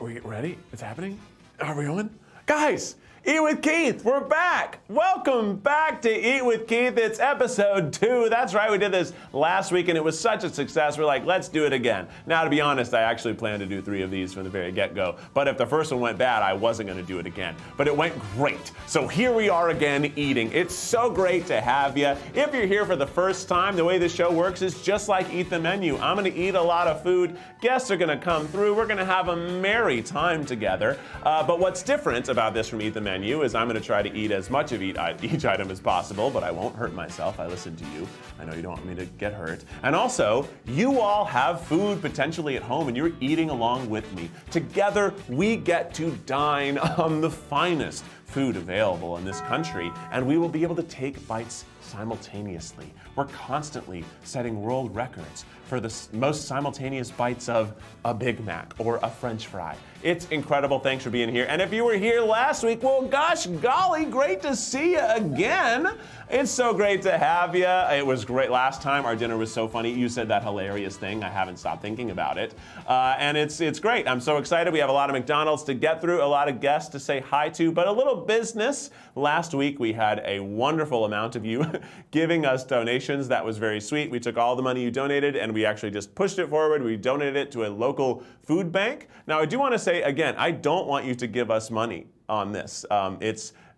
we ready? It's happening? Are we on? Guys, Eat with Keith, we're back. Welcome back to Eat with Keith. It's episode 2. That's right, we did this last week and it was such a success. We're like, let's do it again. Now, to be honest, I actually planned to do 3 of these from the very get-go. But if the first one went bad, I wasn't gonna do it again. But it went great. So here we are again eating. It's so great to have you. If you're here for the first time, the way this show works is just like Eat the Menu. I'm gonna eat a lot of food. Guests are gonna come through. We're gonna have a merry time together. But what's different about this from Eat the Menu is I'm going to try to eat as much of each item as possible, but I won't hurt myself. I listen to you. I know you don't want me to get hurt. And also, you all have food potentially at home and you're eating along with me. Together, we get to dine on the finest food available in this country, and we will be able to take bites simultaneously. We're constantly setting world records for the most simultaneous bites of a Big Mac or a French fry. It's incredible. Thanks for being here. And if you were here last week, well, gosh golly, great to see you again. It's so great to have you. It was great last time. Our dinner was so funny. You said that hilarious thing. I haven't stopped thinking about it. And it's great. I'm so excited. We have a lot of McDonald's to get through, a lot of guests to say hi to, but a little business. Last week, we had a wonderful amount of you giving us donations. That was very sweet. We took all the money you donated and we actually just pushed it forward. We donated it to a local food bank. Now, I do want to say, again, I don't want you to give us money on this.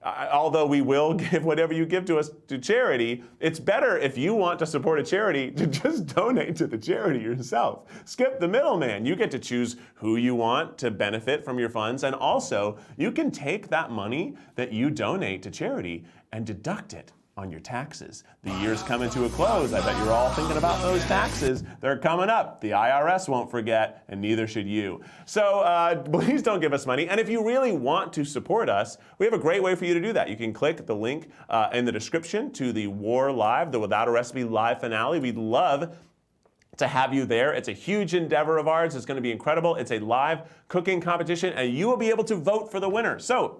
Although we will give whatever you give to us to charity, it's better if you want to support a charity to just donate to the charity yourself. Skip the middleman. You get to choose who you want to benefit from your funds, and also you can take that money that you donate to charity and deduct it on your taxes. The year's coming to a close. I bet you're all thinking about those taxes. They're coming up. The IRS won't forget, and neither should you. So please don't give us money. And if you really want to support us, we have a great way for you to do that. You can click the link in the description to the War Live, the Without a Recipe live finale. We'd love to have you there. It's a huge endeavor of ours. It's going to be incredible. It's a live cooking competition, and you will be able to vote for the winner. So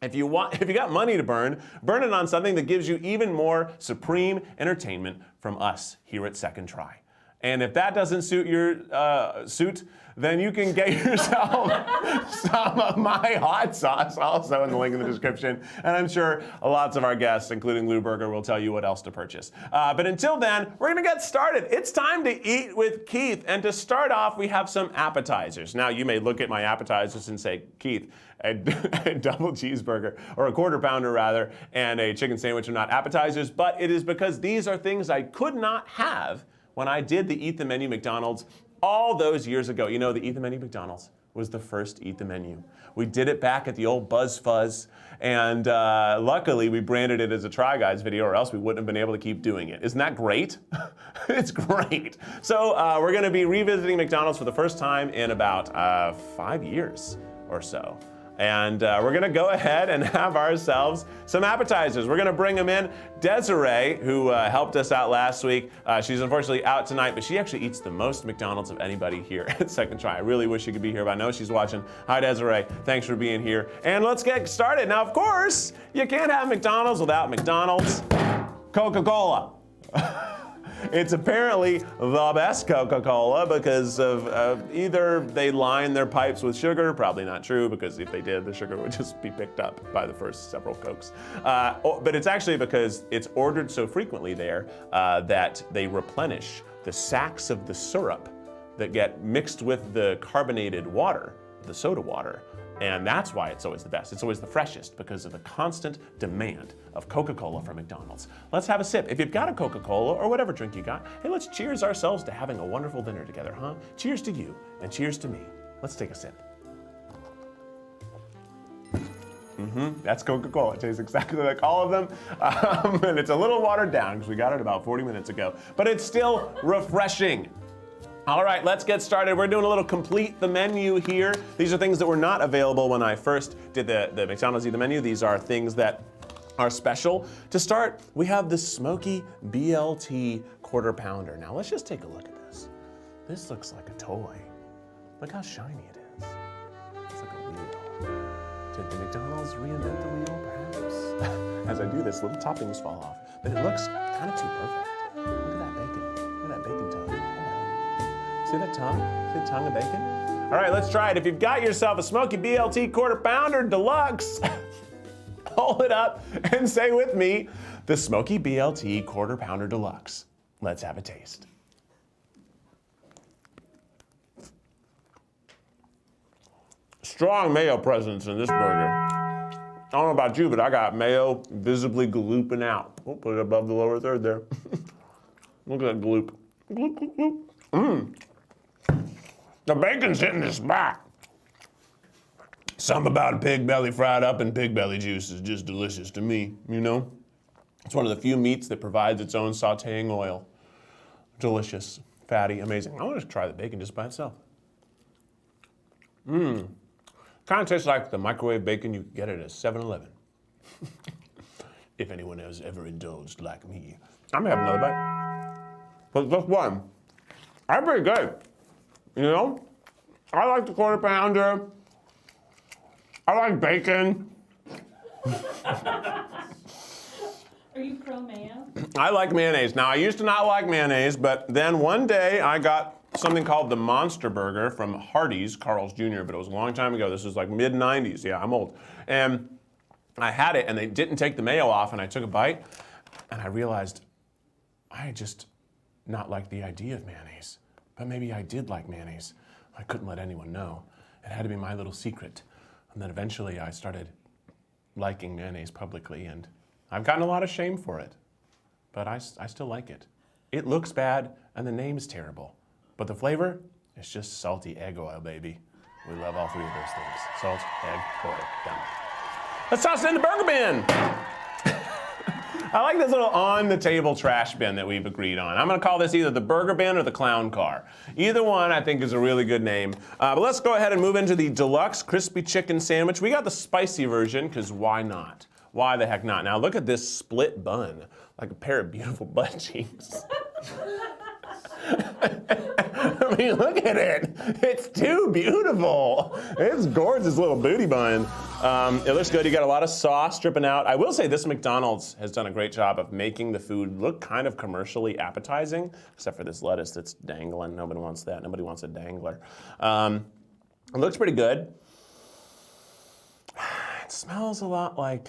if you got money to burn it on something that gives you even more supreme entertainment from us here at Second Try. And if that doesn't suit your suit, then you can get yourself some of my hot sauce also in the link in the description. And I'm sure lots of our guests, including Lewberger, will tell you what else to purchase. But until then, we're gonna get started. It's time to eat with Keith. And to start off, we have some appetizers. Now, you may look at my appetizers and say, Keith, a double cheeseburger, or a quarter pounder rather, and a chicken sandwich are not appetizers, but it is because these are things I could not have when I did the Eat the Menu McDonald's all those years ago. You know, the Eat the Menu McDonald's was the first Eat the Menu. We did it back at the old Buzz Fuzz, and luckily we branded it as a Try Guys video, or else we wouldn't have been able to keep doing it. Isn't that great? It's great. So we're gonna be revisiting McDonald's for the first time in about 5 years or so. And we're gonna go ahead and have ourselves some appetizers. We're gonna bring them in. Desiree, who helped us out last week, she's unfortunately out tonight, but she actually eats the most McDonald's of anybody here at Second Try. I really wish she could be here, but I know she's watching. Hi, Desiree, thanks for being here. And let's get started. Now, of course, you can't have McDonald's without McDonald's Coca-Cola. It's apparently the best Coca-Cola because of either they line their pipes with sugar, probably not true, because if they did, the sugar would just be picked up by the first several Cokes. But it's actually because it's ordered so frequently there that they replenish the sacks of the syrup that get mixed with the carbonated water, the soda water. And that's why it's always the best. It's always the freshest because of the constant demand of Coca-Cola from McDonald's. Let's have a sip. If you've got a Coca-Cola or whatever drink you got, hey, let's cheers ourselves to having a wonderful dinner together, huh? Cheers to you and cheers to me. Let's take a sip. That's Coca-Cola. It tastes exactly like all of them. And it's a little watered down because we got it about 40 minutes ago, but it's still refreshing. All right, let's get started. We're doing a little complete the menu here. These are things that were not available when I first did the McDonald's Eat the Menu. These are things that are special. To start, we have the smoky BLT quarter pounder. Now let's just take a look at this. This looks like a toy. Look how shiny it is. It's like a wheel. Did the McDonald's reinvent the wheel, perhaps? As I do this, little toppings fall off, but it looks kind of too perfect. Look at that bacon. Look at that bacon toast. See that tongue? See the tongue of bacon? All right, let's try it. If you've got yourself a Smoky BLT Quarter Pounder Deluxe, hold it up and say with me, the Smoky BLT Quarter Pounder Deluxe. Let's have a taste. Strong mayo presence in this burger. I don't know about you, but I got mayo visibly glooping out. We'll put it above the lower third there. Look at that gloop. Gloop, gloop, gloop. The bacon's hitting the spot. Something about a pig belly fried up in pig belly juice is just delicious to me, you know? It's one of the few meats that provides its own sauteing oil. Delicious, fatty, amazing. I want to try the bacon just by itself. Kind of tastes like the microwave bacon you could get at a 7-Eleven. If anyone has ever indulged like me. I'm gonna have another bite. But just one. I'm pretty good. You know? I like the Quarter Pounder. I like bacon. Are you pro mayo? I like mayonnaise. Now, I used to not like mayonnaise, but then one day I got something called the Monster Burger from Hardee's, Carl's Jr., but it was a long time ago. This was like mid-90s. Yeah, I'm old. And I had it, and they didn't take the mayo off, and I took a bite, and I realized I just not liked the idea of mayonnaise. But maybe I did like mayonnaise. I couldn't let anyone know. It had to be my little secret. And then eventually I started liking mayonnaise publicly, and I've gotten a lot of shame for it. But I still like it. It looks bad, and the name's terrible. But the flavor is just salty egg oil, baby. We love all three of those things. Salt, egg, oil, done. Let's toss it in the burger bin. I like this little on-the-table trash bin that we've agreed on. I'm gonna call this either the burger bin or the clown car. Either one I think is a really good name. But let's go ahead and move into the deluxe crispy chicken sandwich. We got the spicy version, because why not? Why the heck not? Now look at this split bun, like a pair of beautiful butt cheeks. I mean, look at it. It's too beautiful. It's gorgeous little booty bun. It looks good. You got a lot of sauce dripping out. I will say this McDonald's has done a great job of making the food look kind of commercially appetizing, except for this lettuce that's dangling. Nobody wants that. Nobody wants a dangler. It looks pretty good. It smells a lot like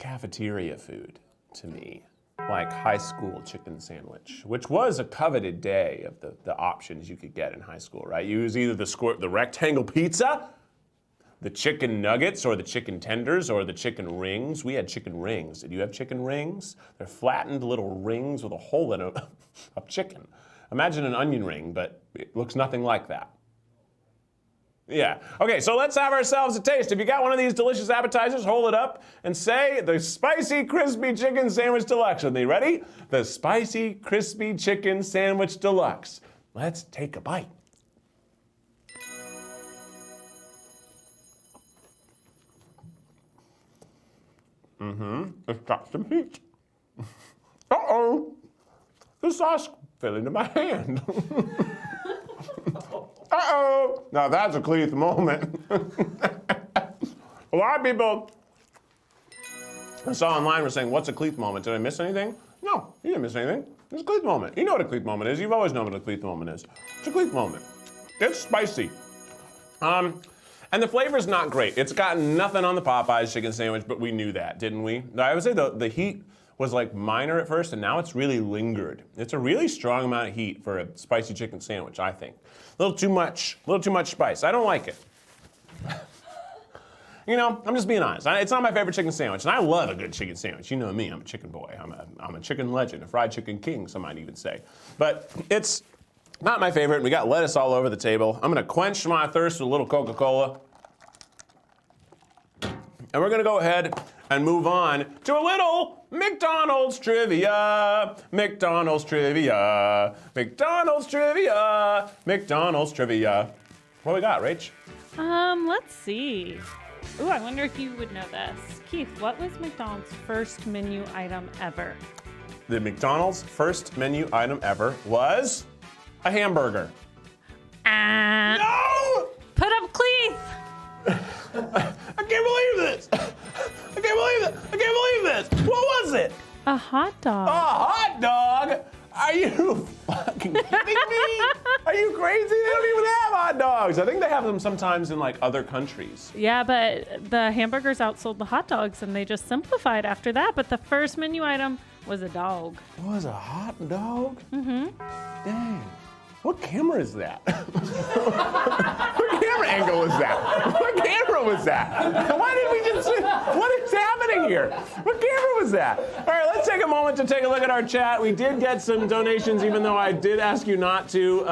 cafeteria food to me. Like high school chicken sandwich, which was a coveted day of the options you could get in high school, right? You was either the rectangle pizza, the chicken nuggets, or the chicken tenders, or the chicken rings. We had chicken rings. Did you have chicken rings? They're flattened little rings with a hole in them of chicken. Imagine an onion ring, but it looks nothing like that. Yeah. Okay, so let's have ourselves a taste. If you got one of these delicious appetizers, hold it up and say the spicy crispy chicken sandwich deluxe with me. Ready? The spicy crispy chicken sandwich deluxe. Let's take a bite. It's got some heat. Uh-oh. The sauce fell into my hand. Uh-oh! Now that's a Cleeth moment. A lot of people I saw online were saying, what's a Cleeth moment? Did I miss anything? No, you didn't miss anything. It's a Cleeth moment. You know what a Cleeth moment is. You've always known what a Cleeth moment is. It's a Cleeth moment. It's spicy. And the flavor's not great. It's got nothing on the Popeyes chicken sandwich, but we knew that, didn't we? I would say the heat was like minor at first, and now it's really lingered. It's a really strong amount of heat for a spicy chicken sandwich, I think. A little too much spice. I don't like it. You know, I'm just being honest. It's not my favorite chicken sandwich, and I love a good chicken sandwich. You know me, I'm a chicken boy. I'm a chicken legend, a fried chicken king, some might even say. But it's not my favorite. We got lettuce all over the table. I'm gonna quench my thirst with a little Coca-Cola. And we're gonna go ahead and move on to a little McDonald's trivia. McDonald's trivia. McDonald's trivia. McDonald's trivia. What we got, Rach? Let's see. Ooh, I wonder if you would know this. Keith, what was McDonald's first menu item ever? The McDonald's first menu item ever was a hamburger. No! Put up Cleeth! I can't believe this! I can't believe it! I can't believe this! What was it? A hot dog. A hot dog! Are you fucking kidding me? Are you crazy? They don't even have hot dogs. I think they have them sometimes in like other countries. Yeah, but the hamburgers outsold the hot dogs, and they just simplified after that. But the first menu item was a dog. Was a hot dog? Mm-hmm. Dang. What camera is that? What camera angle was that? What camera was that? Why did we just... What is happening here? What camera was that? All right, let's take a moment to take a look at our chat. We did get some donations, even though I did ask you not to.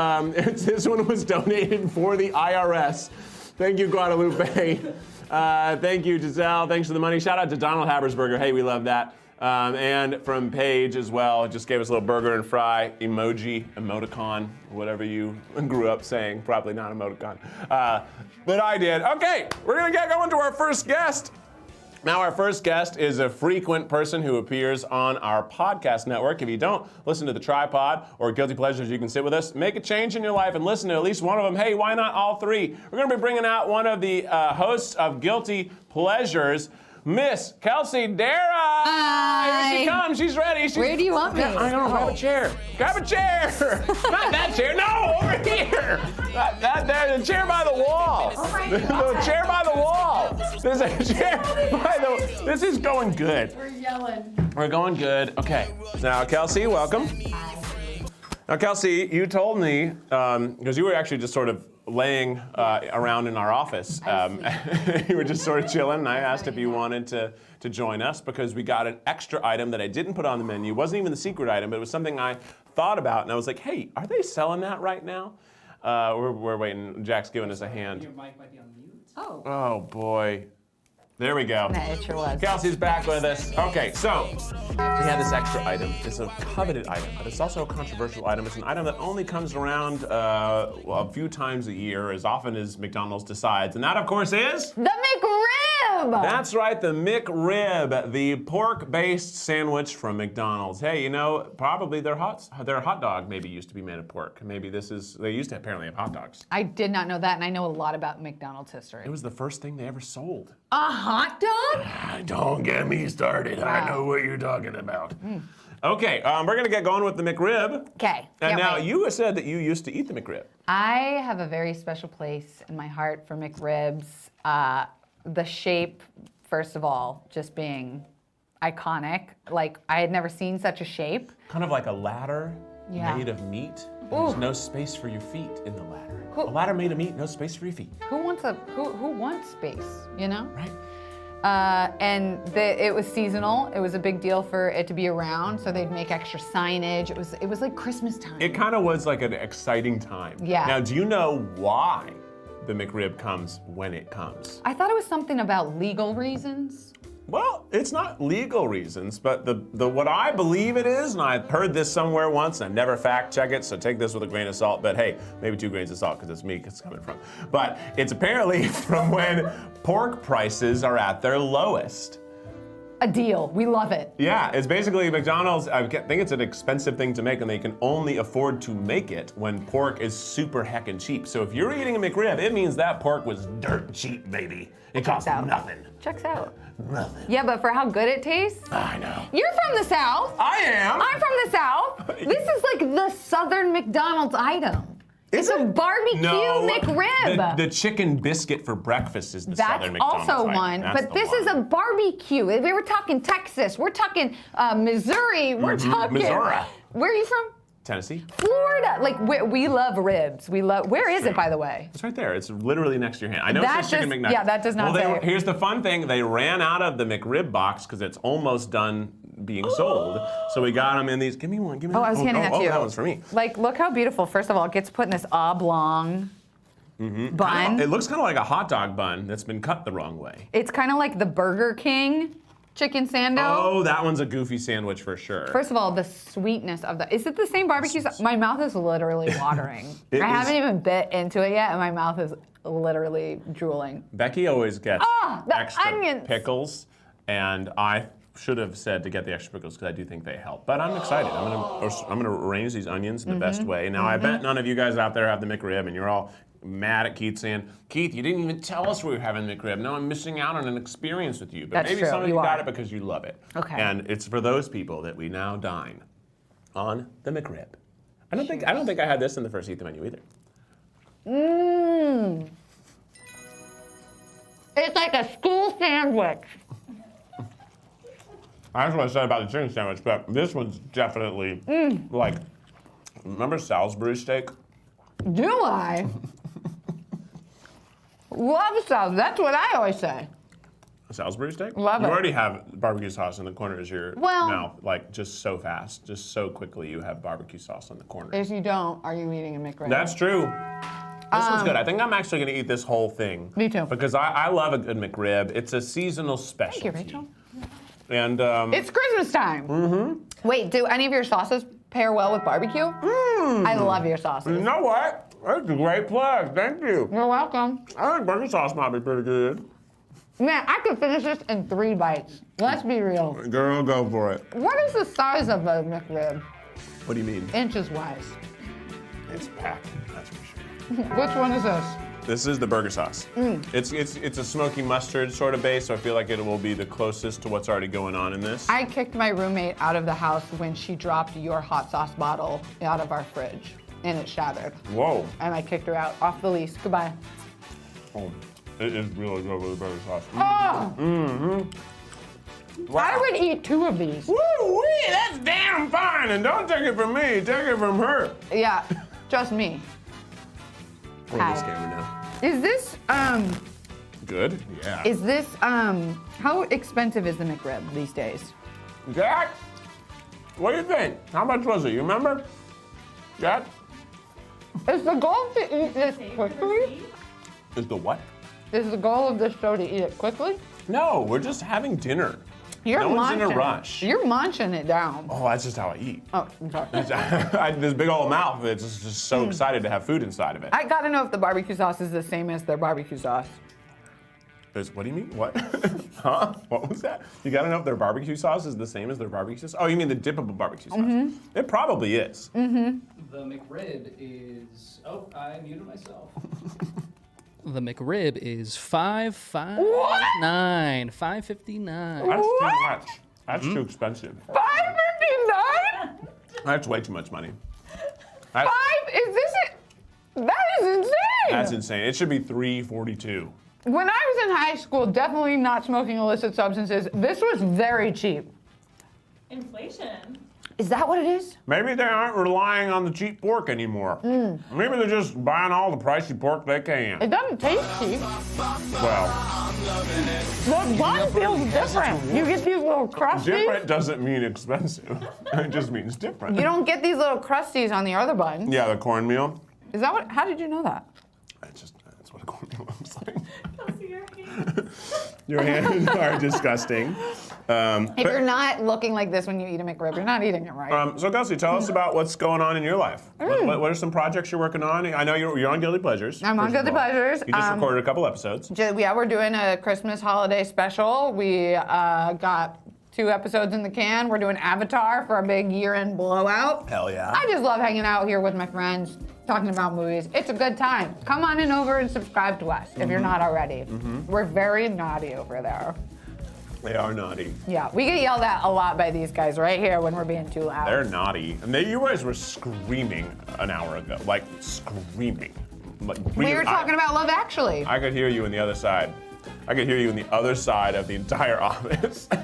This one was donated for the IRS. Thank you, Guadalupe. Thank you, Giselle. Thanks for the money. Shout out to Donald Habersberger. Hey, we love that. And from Paige as well, just gave us a little burger and fry emoticon, whatever you grew up saying, probably not emoticon, but I did. Okay, we're gonna get going to our first guest. Now our first guest is a frequent person who appears on our podcast network. If you don't listen to the Tripod or Guilty Pleasures, you can sit with us, make a change in your life and listen to at least one of them. Hey, why not all three? We're gonna be bringing out one of the hosts of Guilty Pleasures, Miss Kelsey Darragh. Hi. Here she comes. She's ready. Where do you want me? I don't know. Grab a chair. Grab a chair. Not that chair. No, over here. That there. The chair by the wall. Oh my The chair by the wall. There's a chair by the. This is going good. We're yelling. We're going good. Okay. Now, Kelsey, welcome. Now, Kelsey, you told me because you were actually just sort of laying around in our office. You were just sort of chilling, and I asked if you wanted to join us because we got an extra item that I didn't put on the menu. It wasn't even the secret item, but it was something I thought about, and I was like, hey, are they selling that right now? We're waiting. Jack's giving us a hand. Your mic might be on mute. Oh. Oh, boy. There we go. Nah, it sure was. Kelsey's back with us. Okay, so we have this extra item. It's a coveted item, but it's also a controversial item. It's an item that only comes around a few times a year, as often as McDonald's decides, and that, of course, is The McRib! That's right, the McRib, the pork-based sandwich from McDonald's. Hey, you know, probably their hot dog maybe used to be made of pork. Maybe they used to apparently have hot dogs. I did not know that, and I know a lot about McDonald's history. It was the first thing they ever sold. A hot dog? Don't get me started. Wow. I know what you're talking about. Okay, we're gonna get going with the McRib. Okay. And now you said that you used to eat the McRib. I have a very special place in my heart for McRibs. The shape, first of all, just being iconic. Like, I had never seen such a shape. Kind of like a ladder Yeah. made of meat. Ooh. There's no space for your feet in the ladder. Who- A ladder made of meat, no space for your feet. Who wants space, you know? Right. It was seasonal. It was a big deal for it to be around, so they'd make extra signage. It was like Christmas time. It kind of was like an exciting time. Yeah. Now, do you know why the McRib comes when it comes? I thought it was something about legal reasons. Well, it's not legal reasons, but the what I believe it is, and I heard this somewhere once, and I never fact check it, so take this with a grain of salt, but hey, maybe 2 grains of salt, because it's me it's coming from. But it's apparently from when pork prices are at their lowest. A deal. We love it. Yeah, it's basically McDonald's, I think it's an expensive thing to make, and they can only afford to make it when pork is super heckin' cheap. So if you're eating a McRib, it means that pork was dirt cheap, baby. It costs out. nothing. Checks out. Nothing. Yeah, but for how good it tastes. I know. You're from the South. I am. I'm from the South. This is like the Southern McDonald's item. Is it's a it? barbecue McRib. The chicken biscuit for breakfast is the Southern That's McDonald's also item. one, That's but the this one. is a barbecue. If we were talking Texas, we're talking Missouri, we're talking. Missouri. Where are you from? Tennessee. Florida. Like we love ribs. Where is it, by the way? It's right there. It's literally next to your hand. I know That it says chicken does- McNuggets. yeah, that does not say it. Here's the fun thing. They ran out of the McRib box because it's almost done being sold. So we got them in these. Give me one. Give me Oh, one. I was handing that to you. That one's for me. Like, look how beautiful. First of all, it gets put in this oblong bun. It looks kind of like a hot dog bun that's been cut the wrong way. It's kind of like the Burger King chicken sando. Oh, that one's a goofy sandwich for sure. First of all, the sweetness of the. Is it the same barbecue sauce? My mouth is literally watering. It I is- haven't even bit into it yet, and my mouth is literally drooling. Becky always gets the extra onions. pickles, and I should have said to get the extra pickles because I do think they help. But I'm excited. I'm gonna arrange these onions in the best way. Now I bet none of you guys out there have the McRib, and you're all mad at Keith saying, Keith, you didn't even tell us we were having the McRib. Now I'm missing out on an experience with you. But That's maybe true, some of you you got are. it because you love it. Okay. And it's for those people that we now dine on the McRib. I don't think I had this in the first Eat the Menu either. Mmm. It's like a school sandwich. That's what I said about the chicken sandwich, but this one's definitely like, remember Salisbury steak? Do I? Love sauce. That's what I always say. Salisbury steak? Love you it. already have barbecue sauce in the corners of your Well- mouth, like just so fast, just so quickly you have barbecue sauce on the corners. If you don't, are you eating a McRib? That's true. This one's good. I think I'm actually gonna eat this whole thing. Me too. Because I love a good McRib. It's a seasonal specialty. Thank you, Rachel. And It's Christmas time. Mm-hmm. Wait, do any of your sauces pair well with barbecue? I love your sauces. you know what? That's a great plug. Thank you. You're welcome. I think barbecue sauce might be pretty good. Man, I could finish this in 3 bites. Let's be real. Girl, go for it. What is the size of a McRib, What do you mean? inches wise? It's packed, that's for sure. Which one is this? This is the burger sauce. It's a smoky mustard sort of base, so I feel like it will be the closest to what's already going on in this. I kicked my roommate out of the house when she dropped your hot sauce bottle out of our fridge, and it shattered. Whoa. And I kicked her out off the lease. Goodbye. Oh, it is really good with the burger sauce. Oh! I would eat 2 of these. Woo-wee, that's damn fine, and don't take it from me, take it from her. Yeah, just me. We're on this camera now. Is this, Good? Yeah. how expensive is the McRib these days? Jack, what do you think? How much was it, you remember? Jack? Is the goal to eat this quickly? Is the what? Is the goal of this show to eat it quickly? No, we're just having dinner. You're No one's in a munching. rush. You're munching it down. Oh, that's just how I eat. Oh, I'm sorry. I have this big old mouth that's just so excited to have food inside of it. I gotta know if the barbecue sauce is the same as their barbecue sauce. What do you mean? What? Huh? What was that? You gotta know if their barbecue sauce is the same as their barbecue sauce? Oh, you mean the dippable barbecue sauce? It probably is. The McRib is. Oh, I muted myself. The McRib is $5.59. $5.59. That's too much. That's too expensive. $5.59? That's way too much money. Five? Is this it? That is insane. That's insane. It should be $3.42. When I was in high school, definitely not smoking illicit substances, this was very cheap. Inflation. Is that what it is? Maybe they aren't relying on the cheap pork anymore. Maybe they're just buying all the pricey pork they can. It doesn't taste cheap. Well, The bun feels different. You get these little crusties. different doesn't mean expensive. It just means different. You don't get these little crusties on the other bun. Yeah, the cornmeal. Is that what? How did you know that? That's what a cornmeal looks like. Kelsey, your hand. Your hands are disgusting. If you're not looking like this when you eat a McRib, you're not eating it right. So Kelsey, tell us about what's going on in your life. What are some projects you're working on? I know you're on Guilty Pleasures. I'm on first of Guilty all. Pleasures. You just recorded a couple episodes. Yeah, we're doing a Christmas holiday special. We got 2 episodes in the can. We're doing Avatar for our big year-end blowout. Hell yeah. I just love hanging out here with my friends, talking about movies. It's a good time. Come on in over and subscribe to us if you're not already. We're very naughty over there. They are naughty. Yeah, we get yelled at a lot by these guys right here when we're being too loud. They're naughty. And you guys were screaming an hour ago. Like, screaming. Like, We were talking about Love Actually. I could hear you on the other side. I could hear you on the other side of the entire office. So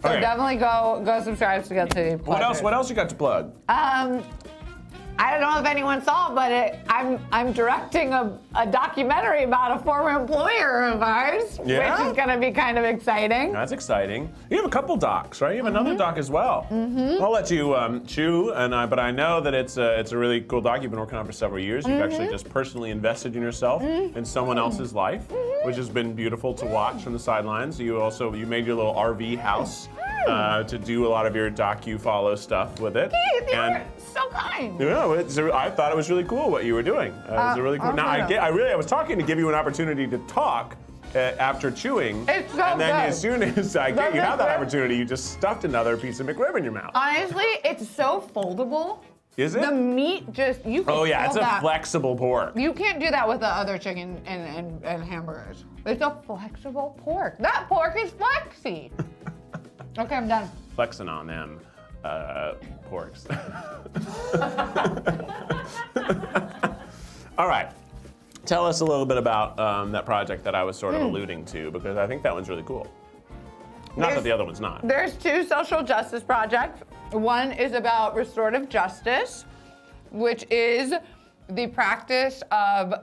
Okay. definitely go subscribe to Guilty Pleasures. What else you got to plug? I don't know if anyone saw, but I'm directing a documentary about a former employer of ours, Yeah? which is going to be kind of exciting. That's exciting. You have a couple docs, right? You have another doc as well. I'll let you chew, but I know that it's a really cool doc you've been working on for several years. You've actually just personally invested in yourself in someone else's life, which has been beautiful to watch from the sidelines. You made your little RV house to do a lot of your docu-follow stuff with it. They were so kind. I thought it was really cool what you were doing. It was a really cool. Now I was talking to give you an opportunity to talk after chewing, It's so and then good. as soon as I The you have that McRib- opportunity, you just stuffed another piece of McRib in your mouth. Honestly, it's so foldable. Is it? The meat you can Oh yeah, it's fold a that. flexible pork. You can't do that with the other chicken and hamburgers. It's a flexible pork. That pork is flexy. Okay, I'm done. Flexing on them corks. All right. Tell us a little bit about that project that I was sort of alluding to, because I think that one's really cool. Not that the other one's not. There's 2 social justice projects. One is about restorative justice, which is the practice of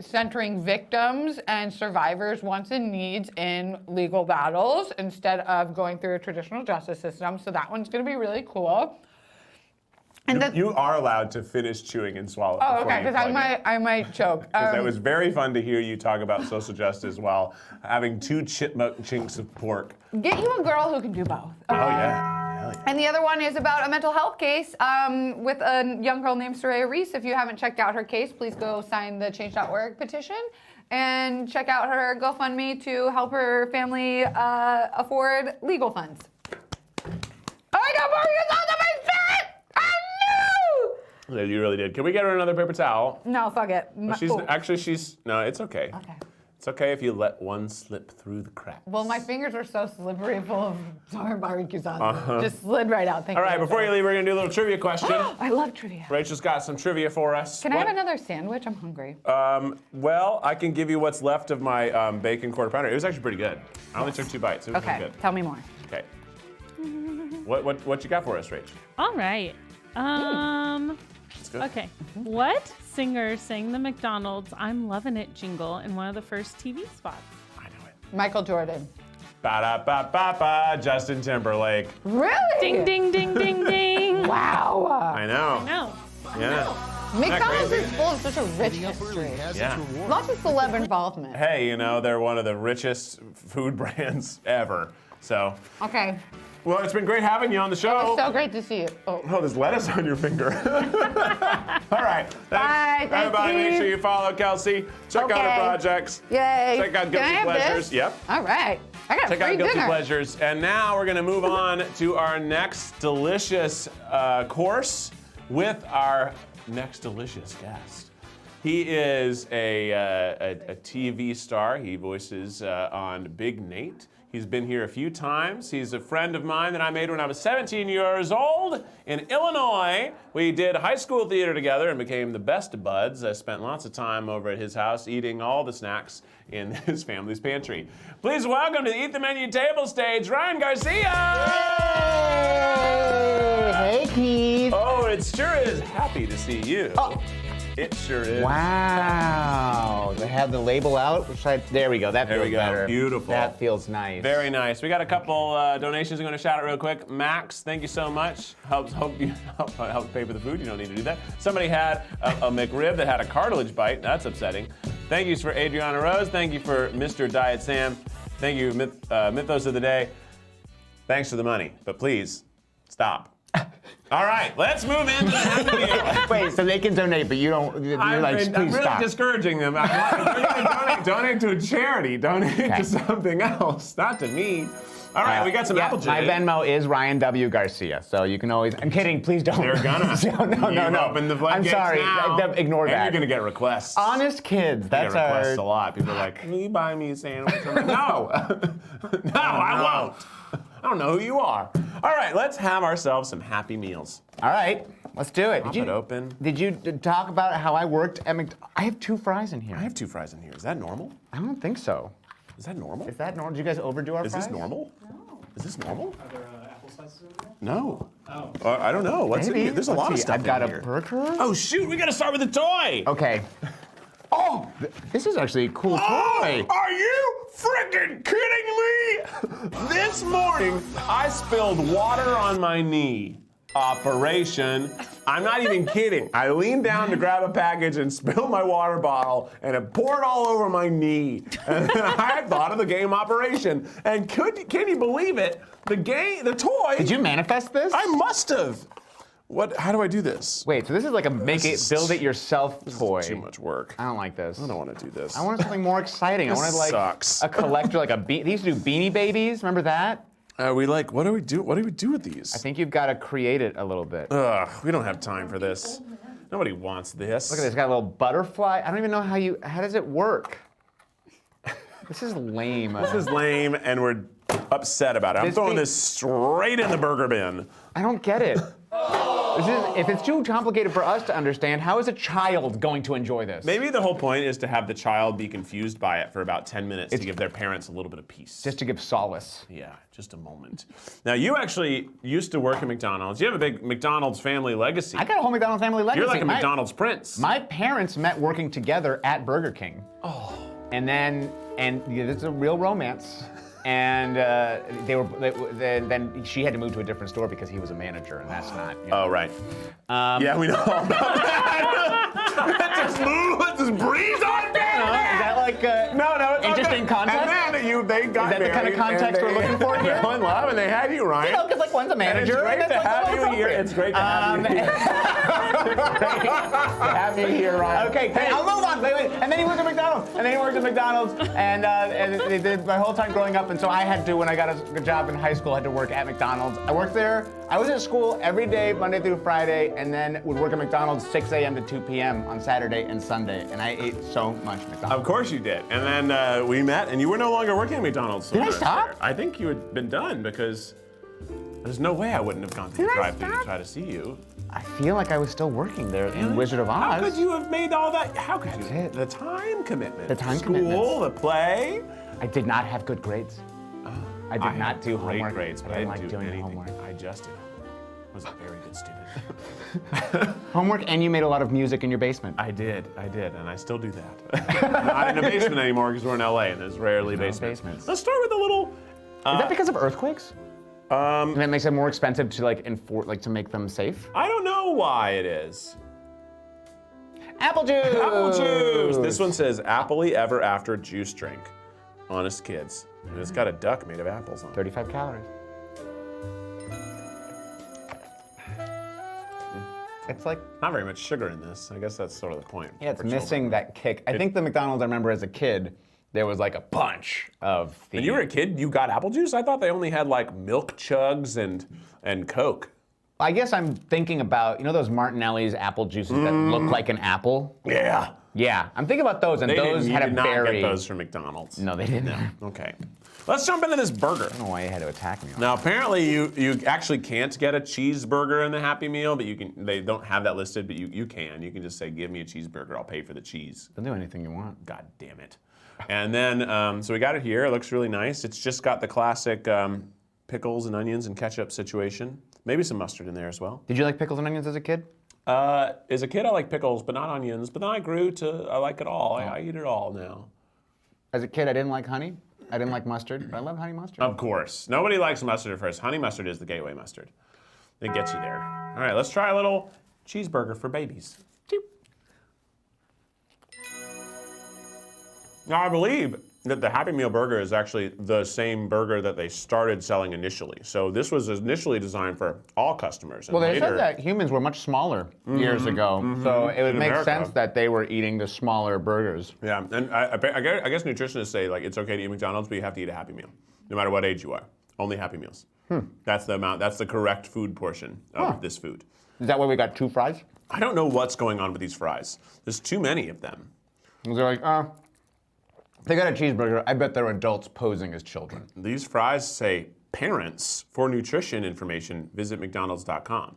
centering victims and survivors' wants and needs in legal battles instead of going through a traditional justice system. So that one's going to be really cool. And You are allowed to finish chewing and swallow. Oh, before okay, you because plug it. I might choke. Because that was very fun to hear you talk about social justice while having 2 chipmunk chinks of pork. Get you a girl who can do both. Oh, yeah. Hell yeah. And the other one is about a mental health case with a young girl named Soraya Reese. If you haven't checked out her case, please go sign the Change.org petition and check out her GoFundMe to help her family afford legal funds. Oh, I got more results on my spirit! Yeah, you really did. Can we get her another paper towel? No, fuck it. She's no, it's okay. Okay. It's okay if you let one slip through the cracks. Well, my fingers are so slippery, full of sour barbecue sauce. Just slid right out. Thank All you. right, before you leave, we're gonna do a little trivia question. I love trivia. Rachel's got some trivia for us. Can I have another sandwich? I'm hungry. Well, I can give you what's left of my bacon quarter pounder. It was actually pretty good. I only took 2 bites. It was Okay, pretty good. tell me more. Okay. What you got for us, Rach? All right. Let's go. Okay. What singer sang the McDonald's "I'm Lovin' It" jingle in one of the first TV spots? I know it. Michael Jordan. Ba-da-ba-ba-ba, Justin Timberlake. Really? Ding, ding, ding, ding, ding. Wow. I know. No. Yeah. McDonald's crazy? is full of such a rich history. Yeah. Lots of celeb involvement. Hey, they're one of the richest food brands ever. So, Okay. well, it's been great having you on the show. It's so great to see you. Oh. Oh, there's lettuce on your finger. All right. Thanks. Bye, thank Everybody, make you. sure you follow Kelsey. Check out Okay. her projects. Yay. Check out Can I Guilty have Pleasures. this? Yep. All right. I got Check free out Guilty dinner. Pleasures. And now we're going to move on to our next delicious course with our next delicious guest. He is a TV star. He voices on Big Nate. He's been here a few times. He's a friend of mine that I made when I was 17 years old in Illinois. We did high school theater together and became the best of buds. I spent lots of time over at his house eating all the snacks in his family's pantry. Please welcome to the Eat the Menu table stage, Ryan Garcia! Hey, Keith. Oh, it sure is happy to see you. Oh. It sure is. Wow. They have the label out. There we go. That There feels we go. better. Beautiful. That feels nice. Very nice. We got a couple donations I'm going to shout out real quick. Max, thank you so much. Helps pay for the food. You don't need to do that. Somebody had a McRib that had a cartilage bite. That's upsetting. Thank yous for Adriana Rose. Thank you for Mr. Diet Sam. Thank you, Mythos of the Day. Thanks for the money, but please stop. All right, let's move into the Happy Meal. Wait, so they can donate, but you don't. You're I'm please really stop. discouraging them. If you're gonna donate to a charity. Donate to something else, not to me. All right, we got some yeah, apple my juice. Venmo is Ryan W. Garcia, so you can always. I'm kidding. Please don't. They're gonna. no. Open the I'm floodgates sorry. now. Ignore and that. You're gonna get requests. Honest kids. You That's get requests our. a lot. People are like, "Can you buy me a sandwich?" I'm like, no, no, I won't. I don't know who you are. All right, let's have ourselves some Happy Meals. All right, let's do it. Pop it open. Did you talk about how I worked at McDonald's? I have 2 fries in here. I have 2 fries in here. Is that normal? I don't think so. Is that normal? Is that normal? Did you guys overdo our Is fries? this normal? No. Is this normal? Are there apple slices in there? No. Oh. I don't know. What's in Maybe. here? There's a Let's lot of see. stuff I've got in a here. burger. Oh shoot! We got to start with the toy. Okay. Oh, this is actually a cool toy. Are you freaking kidding me? This morning, I spilled water on my knee. Operation. I'm not even kidding. I leaned down to grab a package and spilled my water bottle, and it poured all over my knee. And I thought of the game Operation. And can you believe it? The toy. Did you manifest this? I must have. What? How do I do this? Wait, so this is like a build it yourself toy. Too much work. I don't like this. I don't want to do this. I wanted something more exciting. This I wanted like sucks. a collector, like they used to do Beanie Babies. Remember that? What do we do? What do we do with these? I think you've got to create it a little bit. Ugh, we don't have time for this. Nobody wants this. Look at this. It's got a little butterfly. I don't even know how does it work? This is lame. This is lame, and we're upset about it. I'm This throwing thing- this straight in the burger bin. I don't get it. If it's too complicated for us to understand, how is a child going to enjoy this? Maybe the whole point is to have the child be confused by it for about 10 minutes to give their parents a little bit of peace. Just to give solace. Yeah, just a moment. Now, you actually used to work at McDonald's. You have a big McDonald's family legacy. I got a whole McDonald's family legacy. You're like a McDonald's prince. My parents met working together at Burger King. Oh. And then, this is a real romance. And then she had to move to a different store because he was a manager, and that's not. You know. Oh, right. Yeah, we know all about that. Just breeze on down. Is that like No, it's interesting okay. context? And then they got Is that the kind of context we're looking for here? Fell in love, and they had you, Ryan. You know, because like one's a manager. And it's great to have you here. It's great to have you here. Have you here, Ryan. Okay, hey, I'll move on. Wait. And then he worked at McDonald's. And they did my whole time growing up. And so I had to, when I got a job in high school, I had to work at McDonald's. I worked there. I was at school every day, Monday through Friday, and then would work at McDonald's 6 a.m. to 2 p.m. on Saturday and Sunday. And I ate so much McDonald's. Of course you did. And then we met, and you were no longer working at McDonald's. Did I stop? I think you had been done because there's no way I wouldn't have gone through the drive-thru to try to see you. I feel like I was still working there in Wizard of Oz. How could you have made all that? How could That's you? it. The time commitment. The time School, commitments. the play. I did not have good grades. I did not do great homework. grades, but I didn't didn't like do doing anything. homework. I just did homework. I was a very good student. Homework, and you made a lot of music in your basement. I did, and I still do that. Not in a basement anymore because we're in LA and there's rarely basements. Let's start with a little. Is that because of earthquakes? And that makes it more expensive to to make them safe. I don't know why it is. Apple juice. Apple juice. This one says happily ever after juice drink. Honest kids. And it's got a duck made of apples on it. 35 calories. It's like, Not very much sugar in this. I guess that's sort of the point. yeah, it's for missing children. that kick. I think the McDonald's I remember as a kid, there was like a bunch of the. When you were a kid, you got apple juice? I thought they only had like milk chugs and Coke. I guess I'm thinking about, you know those Martinelli's apple juices that look like an apple? Yeah. Yeah, I'm thinking about those, and those you had did a not berry. get those from McDonald's. No, they didn't. Okay. Let's jump into this burger. I don't know why you had to attack me. Now, apparently, you actually can't get a cheeseburger in the Happy Meal, but you can. They don't have that listed, but you can. You can just say, "Give me a cheeseburger. I'll pay for the cheese." They'll do anything you want. God damn it! And then, so we got it here. It looks really nice. It's just got the classic pickles and onions and ketchup situation. Maybe some mustard in there as well. Did you like pickles and onions as a kid? As a kid, I like pickles, but not onions. But then I grew to I like it all. I eat it all now. As a kid, I didn't like honey. I didn't like mustard, but I love honey mustard. Of course. Nobody likes mustard at first. Honey mustard is the gateway mustard. It gets you there. All right, let's try a little cheeseburger for babies. Now, I believe that the Happy Meal burger is actually the same burger that they started selling initially. So this was initially designed for all customers. And Well, they later, said that humans were much smaller years ago, so it would In make America. sense that they were eating the smaller burgers. Yeah, and I guess nutritionists say like it's okay to eat McDonald's, but you have to eat a Happy Meal, no matter what age you are. Only Happy Meals. That's the amount. That's the correct food portion of this food. Is that why we got 2 fries? I don't know what's going on with these fries. There's too many of them. They're like, they got a cheeseburger. I bet they're adults posing as children. These fries say parents for nutrition information. Visit McDonald's.com.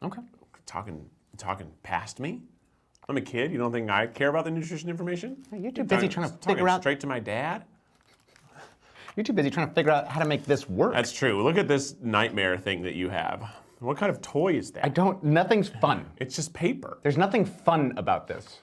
Okay. Talking past me. I'm a kid. You don't think I care about the nutrition information? You're too busy trying to Talking figure out. straight to my dad. You're too busy trying to figure out how to make this work. That's true. Look at this nightmare thing that you have. What kind of toy is that? Nothing's fun. It's just paper. There's nothing fun about this.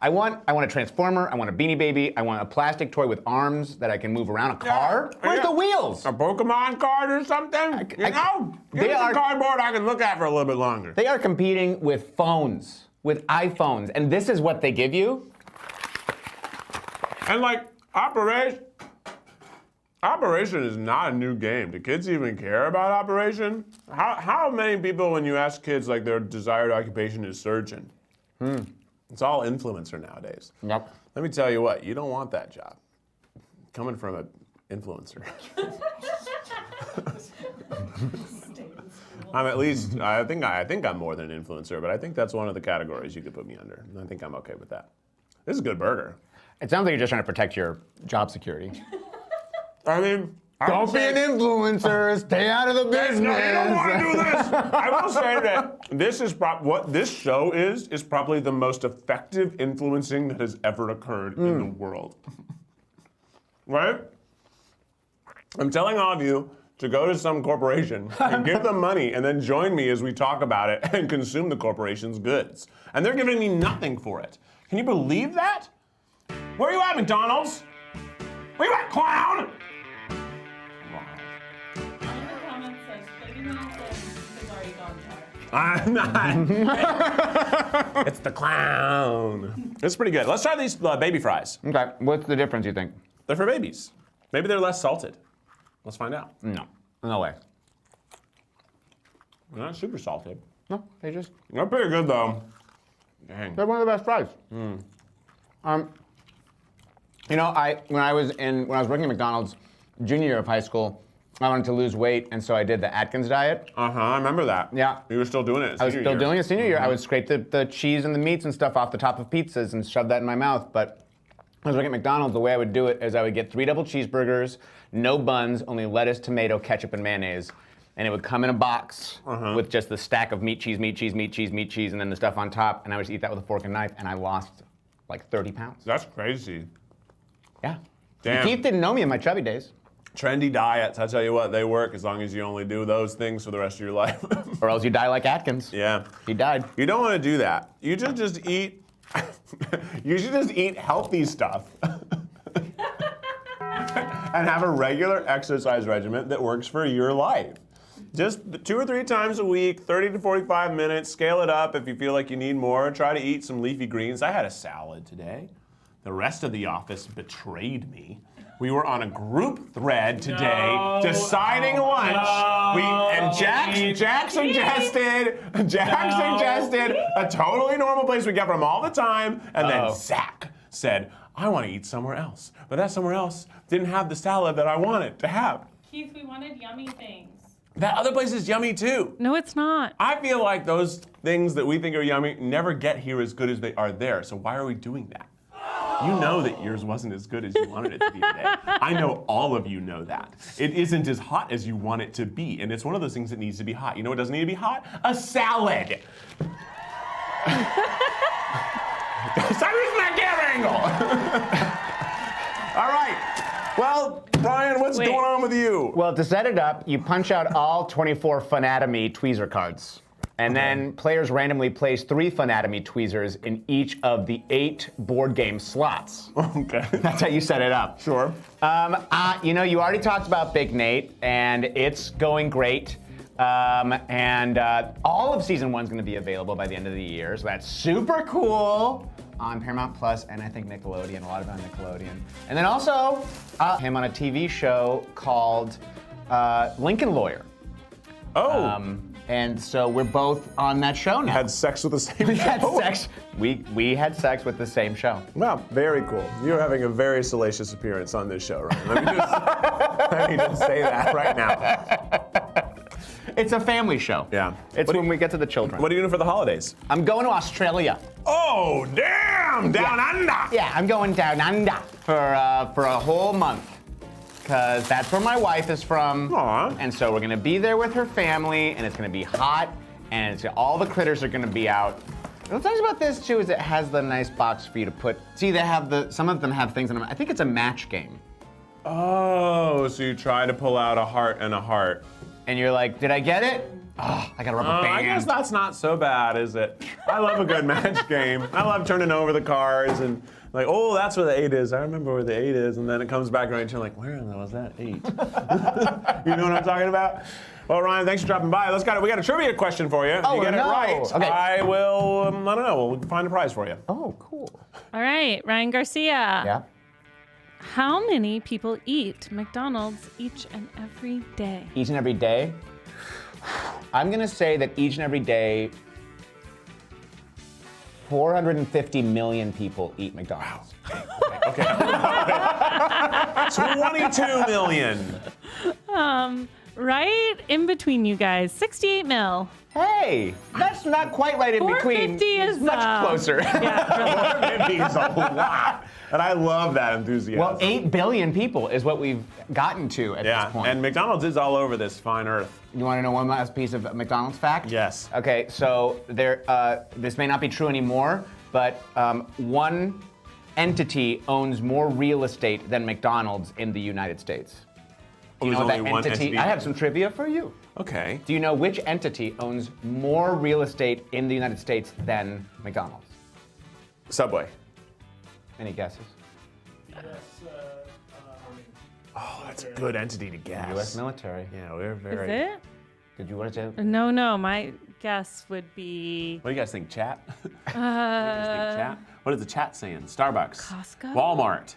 I want a transformer, I want a Beanie Baby, I want a plastic toy with arms that I can move around, a car. Where's the wheels? A Pokemon card or something? Give me a cardboard I can look at for a little bit longer. They are competing with phones, with iPhones, and this is what they give you? And like, Operation is not a new game. Do kids even care about Operation? How many people, when you ask kids, like their desired occupation is surgeon? It's all influencer nowadays. Yep. Let me tell you what, you don't want that job. Coming from an influencer. I'm at least, I think I'm more than an influencer, but I think that's one of the categories you could put me under. And I think I'm okay with that. This is a good burger. It sounds like you're just trying to protect your job security. I mean, Don't be an influencer. Stay out of the business. No, you don't want to do this. I will say that what this show is probably the most effective influencing that has ever occurred in the world. Right? I'm telling all of you to go to some corporation and give them money and then join me as we talk about it and consume the corporation's goods. And they're giving me nothing for it. Can you believe that? Where are you at, McDonald's? Where you at, clown? I'm not. It's the clown. It's pretty good. Let's try these baby fries. Okay, what's the difference, you think? They're for babies. Maybe they're less salted. Let's find out. No way. They're not super salted. No, they're pretty good though. Dang. one of the best fries. You know, when I was working at McDonald's, junior year of high school, I wanted to lose weight, and so I did the Atkins diet. I remember that. Yeah. You were still doing it. I was still doing it senior year. I would scrape the cheese and the meats and stuff off the top of pizzas and shove that in my mouth. But when I was working at McDonald's, the way I would do it is I would get 3 double cheeseburgers, no buns, only lettuce, tomato, ketchup, and mayonnaise. And it would come in a box with just the stack of meat, cheese, meat, cheese, meat, cheese, meat, cheese, and then the stuff on top. And I would just eat that with a fork and knife, and I lost like 30 pounds. That's crazy. Yeah. Damn. Keith didn't know me in my chubby days. Trendy diets, I tell you what, they work as long as you only do those things for the rest of your life. Or else you die like Atkins. Yeah. He died. You don't want to do that. You should just eat. You should just eat healthy stuff. And have a regular exercise regimen that works for your life. Just 2 or 3 times a week, 30 to 45 minutes. Scale it up if you feel like you need more. Try to eat some leafy greens. I had a salad today. The rest of the office betrayed me. We were on a group thread today deciding lunch. And Jack suggested a totally normal place we get from all the time. And then Zach said, I want to eat somewhere else. But that somewhere else didn't have the salad that I wanted to have. Keith, we wanted yummy things. That other place is yummy too. No, it's not. I feel like those things that we think are yummy never get here as good as they are there. So why are we doing that? You know that yours wasn't as good as you wanted it to be today. I know all of you know that. It isn't as hot as you want it to be, and it's one of those things that needs to be hot. You know what doesn't need to be hot? A salad. Stop using that camera angle. All right. Well, Brian, what's going on with you? Well, to set it up, you punch out all 24 Funatomy tweezer cards. And then players randomly place 3 Funatomy tweezers in each of the 8 board game slots. Okay. That's how you set it up. Sure. You know, you already talked about Big Nate, and it's going great. All of season 1 is going to be available by the end of the year, so that's super cool on Paramount Plus, and I think Nickelodeon, a lot of it on Nickelodeon. And then also, him on a TV show called Lincoln Lawyer. Oh. And so we're both on that show now. Had sex with the same We show? had sex. We had sex with the same show. Wow, very cool. You're having a very salacious appearance on this show, right? Let me just say that right now. It's a family show. Yeah. It's when we get to the children. What are you doing for the holidays? I'm going to Australia. Oh, damn! Down under! Yeah, I'm going down under for a whole month. Because that's where my wife is from. Aw. And so we're going to be there with her family, and it's going to be hot, and all the critters are going to be out. And what's nice about this, too, is it has the nice box for you to put. See, they have some of them have things in them. I think it's a match game. Oh, so you try to pull out a heart and a heart. And you're like, did I get it? Oh, I got a rubber band. I guess that's not so bad, is it? I love a good match game. I love turning over the cards and like, oh, that's where the 8 is. I remember where the 8 is. And then it comes back around and you're like, where the hell was that 8? You know what I'm talking about? Well, Ryan, thanks for dropping by. We got a trivia question for you. If you get it right, Okay. I will, I don't know, we'll find a prize for you. Oh, cool. All right, Ryan Garcia. Yeah. How many people eat McDonald's each and every day? Each and every day? I'm going to say that each and every day, 450 million people eat McDonald's. Okay. 22 million. Right in between you guys, 68 mil. Hey, that's not quite right in between. 450 is much closer. Yeah, really. 450 is a lot. And I love that enthusiasm. Well, 8 billion people is what we've gotten to at this point. And McDonald's is all over this fine earth. You want to know one last piece of McDonald's fact? Yes. Okay, so this may not be true anymore, but one entity owns more real estate than McDonald's in the United States. Do you There's know what only that one entity? I have some trivia for you. Okay. Do you know which entity owns more real estate in the United States than McDonald's? Subway. Any guesses? Oh, that's a good entity to guess. U.S. military. Yeah, we're very. Is it? Did you want to say? No, my guess would be What do you guys think, chat? Chat? What is the chat saying? Starbucks. Costco? Walmart.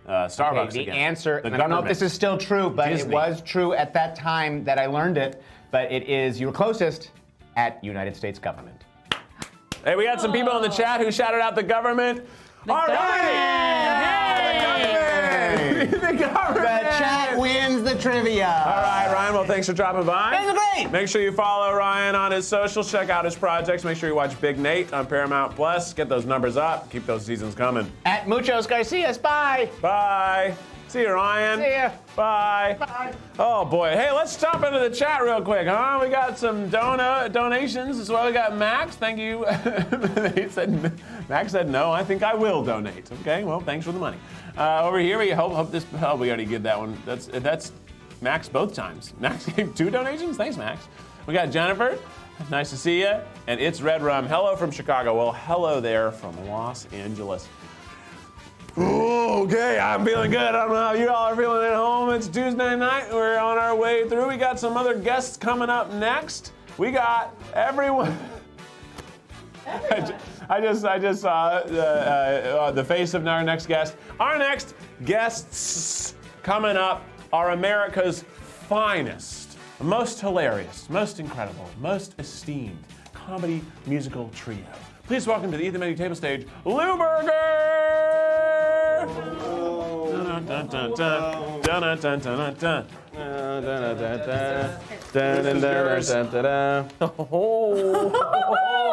Starbucks Okay, the again. answer, The and I don't know if government. this is still true, but Disney. it was true at that time that I learned it, but it is, you were closest, at United States government. Hey, we got some people in the chat who shouted out the government. All right! The government! The chat wins the trivia. All right, Ryan, well, thanks for dropping by. Thanks, great. Make sure you follow Ryan on his socials. Check out his projects. Make sure you watch Big Nate on Paramount Plus. Get those numbers up. Keep those seasons coming. At Muchos Garcias, bye. Bye. See you, Ryan. See ya. Bye. Bye. Oh, boy. Hey, let's jump into the chat real quick, huh? We got some donations as well. We got Max. Thank you. Max said, no, I think I will donate. Okay, well, thanks for the money. Over here, we hope this, oh, we already did that one. That's Max both times. Max gave 2 donations? Thanks, Max. We got Jennifer. Nice to see you. And it's Red Rum. Hello from Chicago. Well, hello there from Los Angeles. Ooh, okay, I'm feeling good. I don't know how you all are feeling at home. It's Tuesday night. We're on our way through. We got some other guests coming up next. We got everyone. I just saw the face of our next guest. Our next guests coming up are America's finest, most hilarious, most incredible, most esteemed comedy musical trio. Please welcome to the Ethan Menu Table Stage, Lewberger!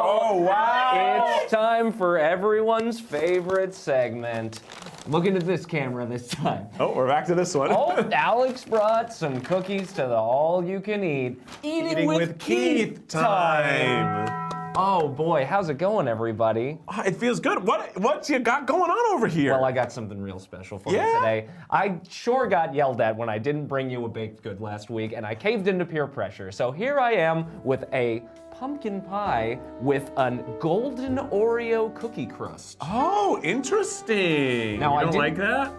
Oh, wow! It's time for everyone's favorite segment. Looking at this camera this time. Oh, we're back to this one. Oh, Alex brought some cookies to the all-you-can-eat Eating with Keith time. Oh boy, how's it going, everybody? Oh, it feels good. What you got going on over here? Well, I got something real special for you Yeah? today. I sure got yelled at when I didn't bring you a baked good last week, and I caved into peer pressure. So here I am with a pumpkin pie with a golden Oreo cookie crust. Oh, interesting. Now, you I don't didn't- like that?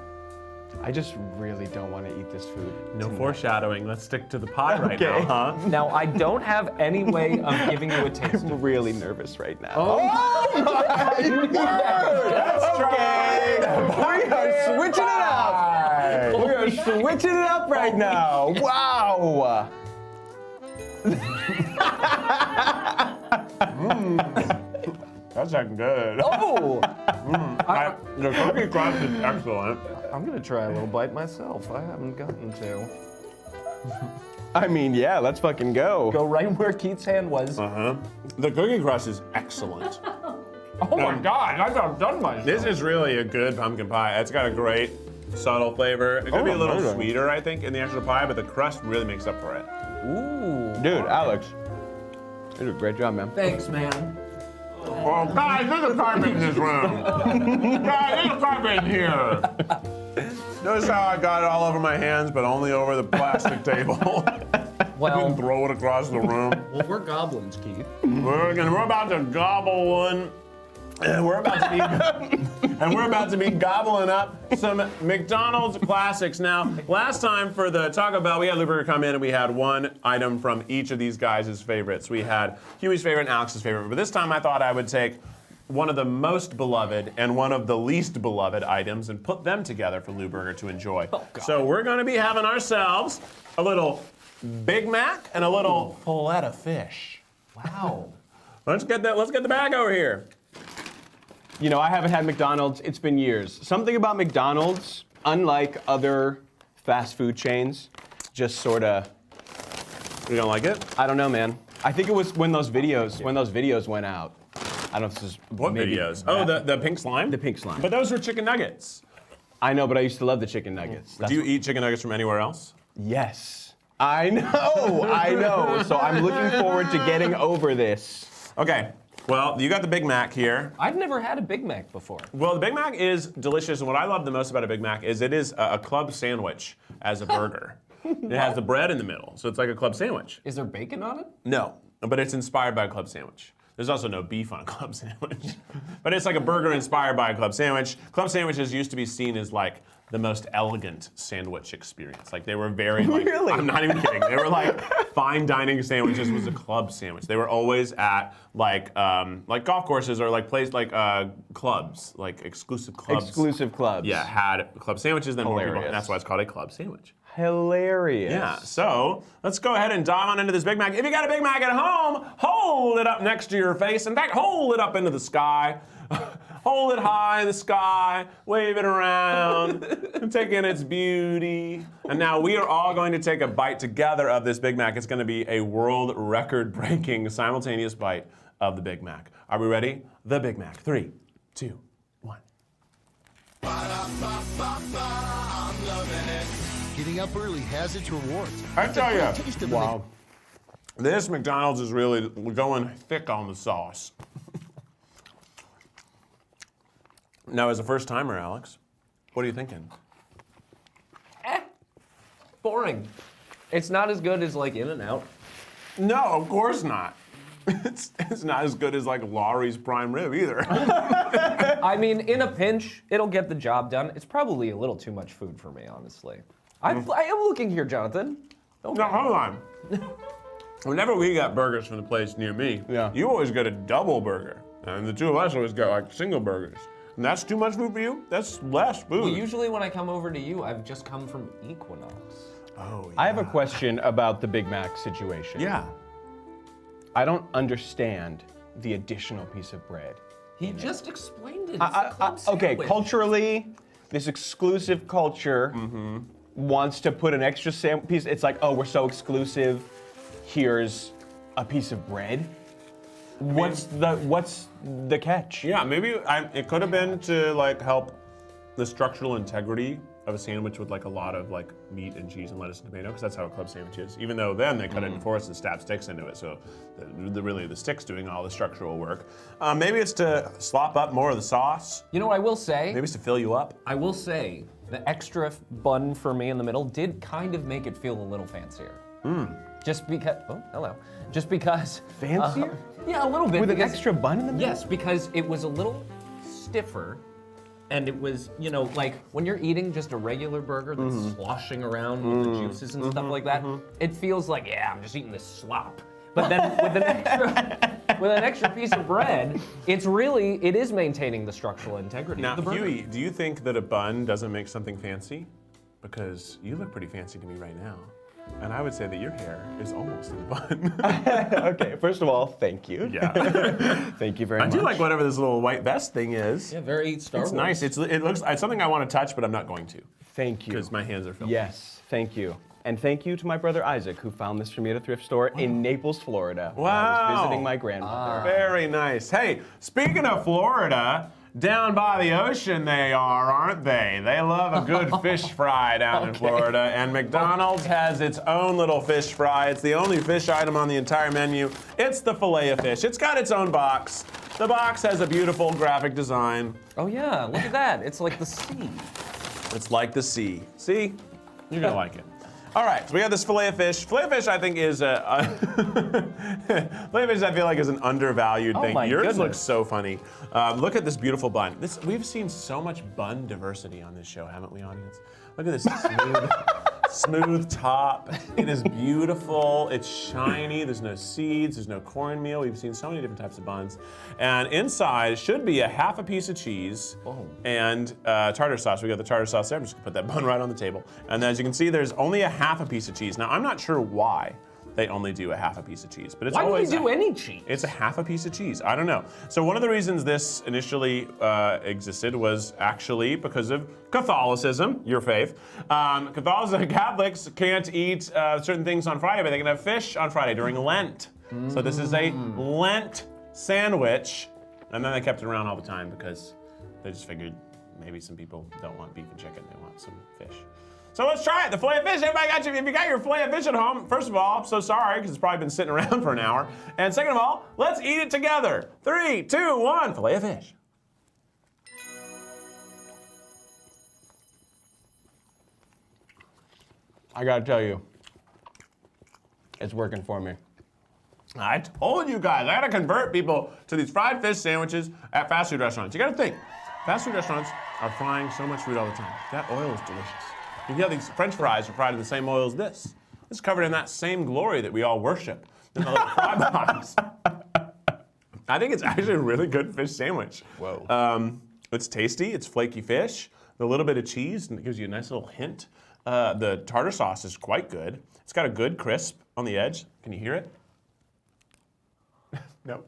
I just really don't want to eat this food. No foreshadowing. Let's stick to the pie right now, huh? Now, I don't have any way of giving you a taste. I'm really nervous right now. Oh my word! That's Okay, we are switching it up. We are switching it up right now. Wow. That's acting good. Oh! The cookie crust is excellent. I'm gonna try a little bite myself. I haven't gotten to. I mean, yeah, let's fucking go. Go right where Keith's hand was. Uh-huh. The cookie crust is excellent. Oh my God, I've outdone myself. This is really a good pumpkin pie. It's got a great subtle flavor. It could be a little amazing. sweeter, I think, in the actual pie, but the crust really makes up for it. Ooh. Dude, Alex, you did a great job, man. Thanks, man. Oh, guys, there's a carpet in this room. Guys, there's a carpet in here. Notice how I got it all over my hands, but only over the plastic table. I Well, didn't throw it across the room. well, we're goblins, Keith. We're about to gobble one. And we're about to be gobbling up some McDonald's classics. Now, last time for the Taco Bell, we had Lewberger come in and we had one item from each of these guys' favorites. We had Huey's favorite and Alex's favorite. But this time I thought I would take one of the most beloved and one of the least beloved items and put them together for Lewberger to enjoy. So we're going to be having ourselves a little Big Mac and a little fillet of fish. Wow. Let's get the bag over here. You know, I haven't had McDonald's, it's been years. Something about McDonald's, unlike other fast food chains, just sorta, You don't like it? I don't know, man. I think it was when those videos went out. I don't know if this is What maybe videos? Oh, the pink slime? The pink slime. But those were chicken nuggets. I know, but I used to love the chicken nuggets. Do you eat chicken nuggets from anywhere else? Yes. I know. So I'm looking forward to getting over this. Okay. Well, you got the Big Mac here. I've never had a Big Mac before. Well, the Big Mac is delicious, and what I love the most about a Big Mac is it is a club sandwich as a burger. It has the bread in the middle, so it's like a club sandwich. Is there bacon on it? No, but it's inspired by a club sandwich. There's also no beef on a club sandwich. But it's like a burger inspired by a club sandwich. Club sandwiches used to be seen as like the most elegant sandwich experience. Like they were very like, Really? I'm not even kidding. They were like fine dining sandwiches was a club sandwich. They were always at like golf courses or like clubs, like exclusive clubs. Exclusive clubs. Yeah, had club sandwiches, then more people, Hilarious. and that's why it's called a club sandwich. Hilarious. Yeah, so let's go ahead and dive on into this Big Mac. If you got a Big Mac at home, hold it up next to your face. In fact, hold it up into the sky. Hold it high in the sky, wave it around, and take in its beauty. And now we are all going to take a bite together of this Big Mac. It's going to be a world record-breaking simultaneous bite of the Big Mac. Are we ready? The Big Mac. 3, 2, 1. Getting up early has its rewards. I tell you, Taste of wow, this McDonald's is really going thick on the sauce. Now, as a first-timer, Alex, what are you thinking? Boring. It's not as good as like In-N-Out. No, of course not. It's not as good as like Laurie's prime rib either. I mean, in a pinch, it'll get the job done. It's probably a little too much food for me, honestly. I am looking here, Jonathan. No, hold on. Whenever we got burgers from the place near me, you always get a double burger. And the two of us always got like single burgers. And that's too much food for you? That's less food. Well, usually when I come over to you, I've just come from Equinox. Oh, yeah. I have a question about the Big Mac situation. Yeah. I don't understand the additional piece of bread. He just explained it. It's a club Okay, sandwich. culturally, this exclusive culture wants to put an extra piece. It's like, oh, we're so exclusive. Here's a piece of bread. What's the catch? Yeah, maybe it could have been to like help the structural integrity of a sandwich with like a lot of like meat and cheese and lettuce and tomato, because that's how a club sandwich is. Even though then they cut it in fours and stab sticks into it, so really the sticks doing all the structural work. Maybe it's to slop up more of the sauce. You know what I will say? Maybe it's to fill you up. I will say the extra bun for me in the middle did kind of make it feel a little fancier. Just because, oh, hello. Just because. Fancier? Yeah, a little bit. With an because- extra bun in the middle? Yes, because it was a little stiffer. And it was, you know, like when you're eating just a regular burger that's sloshing around with the juices and stuff like that, it feels like, yeah, I'm just eating this slop. But then with an extra piece of bread, it is maintaining the structural integrity Now, of the burger. Huey, do you think that a bun doesn't make something fancy? Because you look pretty fancy to me right now. And I would say that your hair is almost in a bun. Okay, first of all, thank you. Yeah. Thank you very I much. do like whatever this little white vest thing is. Yeah, very Star It's Wars. nice. It's something I want to touch, but I'm not going to. Thank you. Because my hands are filthy. Yes, thank you. And thank you to my brother Isaac, who found this for me at a thrift store in Naples, Florida. When I was Wow. visiting my grandmother. Very nice. Hey, speaking of Florida, down by the ocean they are, aren't they? They love a good fish fry down in Florida, and McDonald's has its own little fish fry. It's the only fish item on the entire menu. It's the filet of fish. It's got its own box. The box has a beautiful graphic design. Oh yeah, look at that. It's like the sea. It's like the sea. See? You're gonna like it. All right, so we got this filet of fish. Filet of fish, I think, is filet of fish. I feel like is an undervalued Oh thing. my Yours goodness. looks so funny. Look at this beautiful bun. We've seen so much bun diversity on this show, haven't we, audience? Look at this smooth top. It is beautiful. It's shiny. There's no seeds. There's no cornmeal. We've seen so many different types of buns. And inside should be a half a piece of cheese and tartar sauce. We got the tartar sauce there. I'm just gonna put that bun right on the table. And as you can see, there's only a half a piece of cheese. Now, I'm not sure why they only do a half a piece of cheese, but it's Why always do they do any cheese? It's a half a piece of cheese. I don't know. So one of the reasons this initially existed was actually because of Catholicism, your faith. Catholicism, Catholics can't eat certain things on Friday, but they can have fish on Friday during Lent. So this is a Lent sandwich And then they kept it around all the time because they just figured maybe some people don't want beef and chicken, they want some fish. So let's try it, the filet of fish. Everybody got you, if you got your filet of fish at home, first of all, I'm so sorry because it's probably been sitting around for an hour. And second of all, let's eat it together. 3, 2, 1, filet of fish. I gotta tell you, it's working for me. I told you guys, I gotta convert people to these fried fish sandwiches at fast food restaurants. You gotta think, fast food restaurants are frying so much food all the time. That oil is delicious. You know, these French fries are fried in the same oil as this. It's covered in that same glory that we all worship in the little fry box. I think it's actually a really good fish sandwich. Whoa. It's tasty, it's flaky fish, a little bit of cheese, and it gives you a nice little hint. The tartar sauce is quite good. It's got a good crisp on the edge. Can you hear it? No,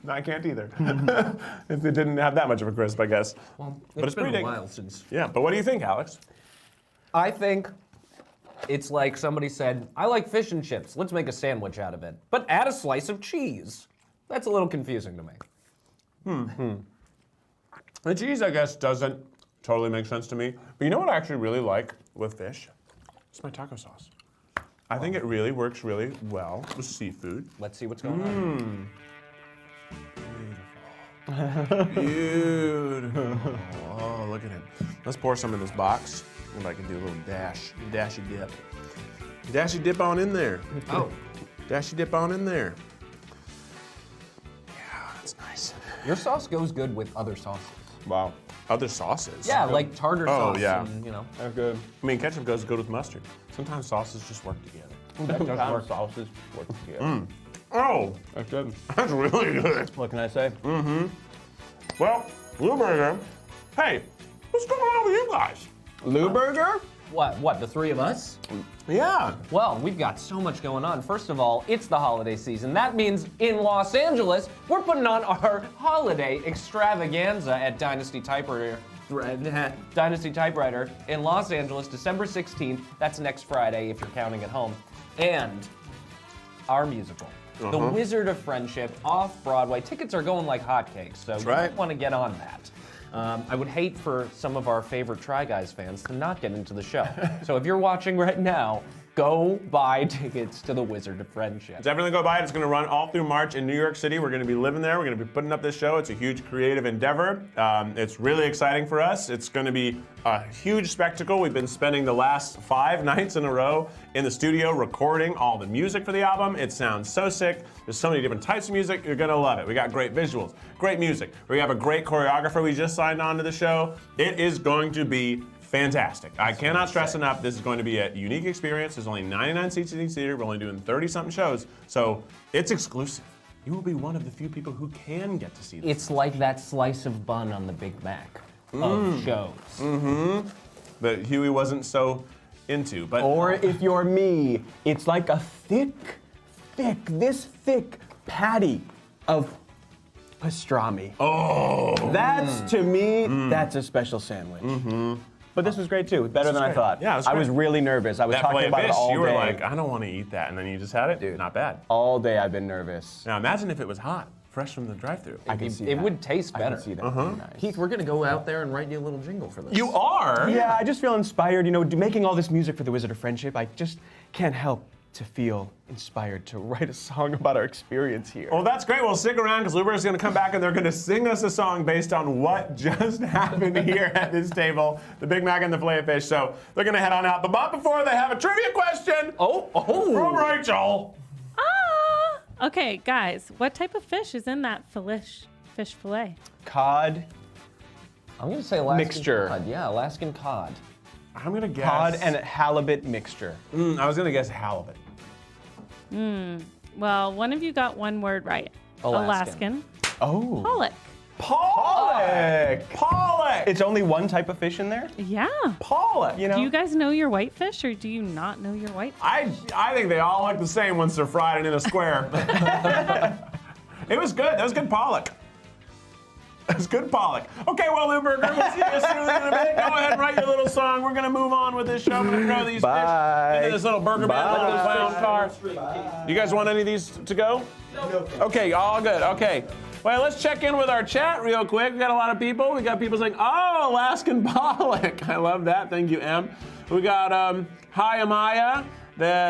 no, I can't either. It didn't have that much of a crisp, I guess. Well, But it's been pretty a dang- while since. Yeah, but what do you think, Alex? I think it's like somebody said, I like fish and chips. Let's make a sandwich out of it. But add a slice of cheese. That's a little confusing to me. The cheese, I guess, doesn't totally make sense to me. But you know what I actually really like with fish? It's my taco sauce. I think it really works really well with seafood. Let's see what's going on. Beautiful. Oh, look at it. Let's pour some in this box. If I can do a little dashy dip. Dashy dip on in there. Oh, Dashy dip on in there. Yeah, that's nice. your sauce goes good with other sauces. Wow. Other sauces. Yeah, like tartar Oh, sauce. yeah. And, you know. That's good. I mean, ketchup goes good with mustard. Sometimes sauces just work together. Sometimes sauces work together. Oh, That's good. that's really good. What can I say? Well, Lewberger, hey, what's going on with you guys? Lewberger? What, the three of us? Yeah. Well, we've got so much going on. First of all, it's the holiday season. That means in Los Angeles, we're putting on our holiday extravaganza at Dynasty Typewriter in Los Angeles, December 16th. That's next Friday if you're counting at home. And our musical, The Wizard of Friendship, off Broadway. Tickets are going like hotcakes, so you right. want to get on that. I would hate for some of our favorite Try Guys fans to not get into the show. So if you're watching right now, go buy tickets to The Wizard of Friendship. Definitely go buy it. It's going to run all through March in New York City. We're going to be living there. We're going to be putting up this show. It's a huge creative endeavor. It's really exciting for us. It's going to be a huge spectacle. We've been spending the last 5 nights in a row in the studio recording all the music for the album. It sounds so sick. There's so many different types of music. You're going to love it. We got great visuals, great music. We have a great choreographer we just signed on to the show. It is going to be fantastic. I cannot stress enough, this is going to be a unique experience. There's only 99 seats in each theater. We're only doing 30-something shows, so it's exclusive. You will be one of the few people who can get to see this. It's like that slice of bun on the Big Mac of shows. That Huey wasn't so into, but Or if you're me, it's like a thick patty of pastrami. oh, That's, to me, that's a special sandwich. But this was great too, better than I great. thought. Yeah, it was I great. was really nervous. I was that talking filet of about fish, it all you were day. like, I don't want to eat that, and then you just had it. Dude. Not bad. All day I've been nervous. Now imagine if it was hot, fresh from the drive-thru. I can see It that. would taste I better. can see that. Very nice. Keith, we're gonna go out there and write you a little jingle for this. You are? Yeah, I just feel inspired. You know, making all this music for the Wizard of Friendship, I just can't help to feel inspired to write a song about our experience here. Well, that's great. Well, stick around because Lewberger's going to come back and they're going to sing us a song based on what just happened here at this table, the Big Mac and the filet of fish. So they're going to head on out. But not before they have a trivia question from Rachel. Ah! Okay, guys, what type of fish is in that fish fillet? Cod, I'm gonna say Alaskan Mixture. cod. Yeah, Alaskan cod. I'm going to guess. cod and halibut mixture. I was going to guess halibut. Well, one of you got one word right. Alaskan. Oh. Pollock. Pollock. Pollock! It's only one type of fish in there? Yeah. Pollock! You know? Do you guys know your whitefish or do you not know your whitefish? I think they all look the same once they're fried and in a square. It was good. That was good pollock. That was good pollock. Okay, well, Lewberger, we'll see you soon in a bit. Go ahead and write your little song. We're going to move on with this show. I'm going to throw these Bye. fish into this little burger bin, little clown car. You guys want any of these to go? No. Okay, all good. Okay. Wait, let's check in with our chat real quick. We got a lot of people. We got people saying, oh, Alaskan Pollock. I love that. Thank you, Em. We got Hi Amaya.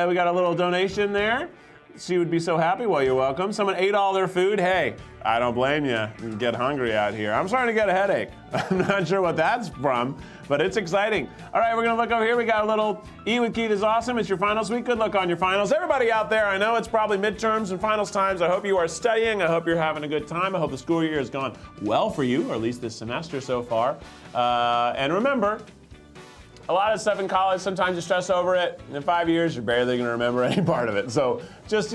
We got a little donation there. She would be so happy. Well, you're welcome. Someone ate all their food. Hey, I don't blame you. You get hungry out here. I'm starting to get a headache. I'm not sure what that's from, but it's exciting. All right, we're gonna look over here. We got a little Eat with Keith is awesome. It's your finals week. Good luck on your finals. Everybody out there, I know it's probably midterms and finals times. I hope you are studying. I hope you're having a good time. I hope the school year has gone well for you, or at least this semester so far. And remember, a lot of stuff in college, sometimes you stress over it. In 5 years, you're barely gonna remember any part of it. So just,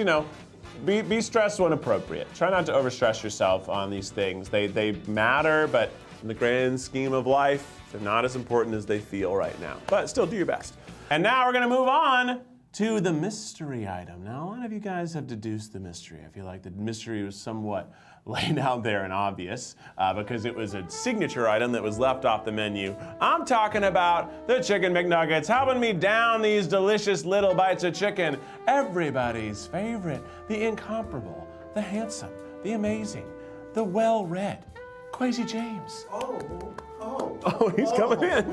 be stressed when appropriate. Try not to overstress yourself on these things. They matter, but in the grand scheme of life, they're not as important as they feel right now. But still, do your best. And now we're gonna move on to the mystery item. Now, a lot of you guys have deduced the mystery. I feel like the mystery was somewhat laid out there and obvious because it was a signature item that was left off the menu. I'm talking about the Chicken McNuggets, helping me down these delicious little bites of chicken. Everybody's favorite, the incomparable, the handsome, the amazing, the well-read, Kwesi James. Oh, he's coming in.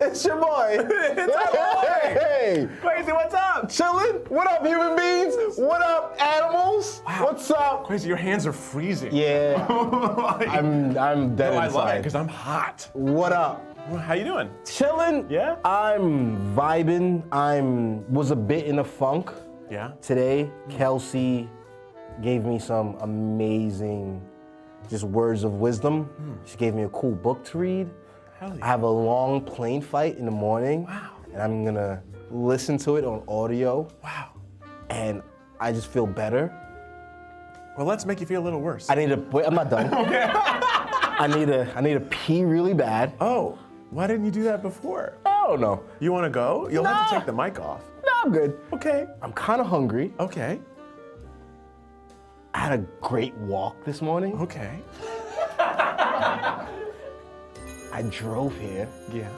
It's your boy. It's our boy. Hey, Kwesi, what's up? chillin'? What up, human beings? What up, animals? Wow. What's up? Kwesi, your hands are freezing. Yeah, I'm dead I love it inside. because I'm hot. What up? How you doing? Chillin'? Yeah? I'm vibing. Was a bit in a funk Yeah? today. Kelsey gave me some amazing just words of wisdom. She gave me a cool book to read. Hell yeah. I have a long plane flight in the morning. Wow. And I'm gonna listen to it on audio. Wow. And I just feel better. Well, let's make you feel a little worse. Wait, I'm not done. I need to pee really bad. Oh, why didn't you do that before? I don't know. You want to go? You'll have to Nah. take the mic off. No, I'm good. Okay. I'm kind of hungry. Okay. I had a great walk this morning. Okay. I drove here. Yeah.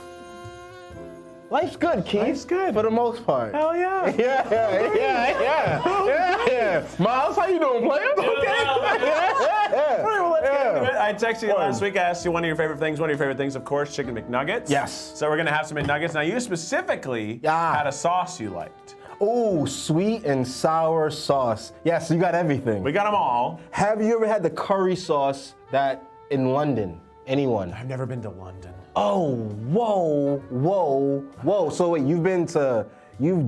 Life's good, Keith. Life's good. For the most part. Hell yeah. Yeah. Miles, how you doing, player? All right, well, let's get into it. I texted you last week. I asked you one of your favorite things. One of your favorite things, of course, chicken McNuggets. Yes. So we're gonna have some McNuggets. Now, you specifically had a sauce you liked. Ooh, sweet and sour sauce. Yes, you got everything. We got them all. Have you ever had the curry sauce that in London? Anyone? I've never been to London. Oh, whoa. So wait, you've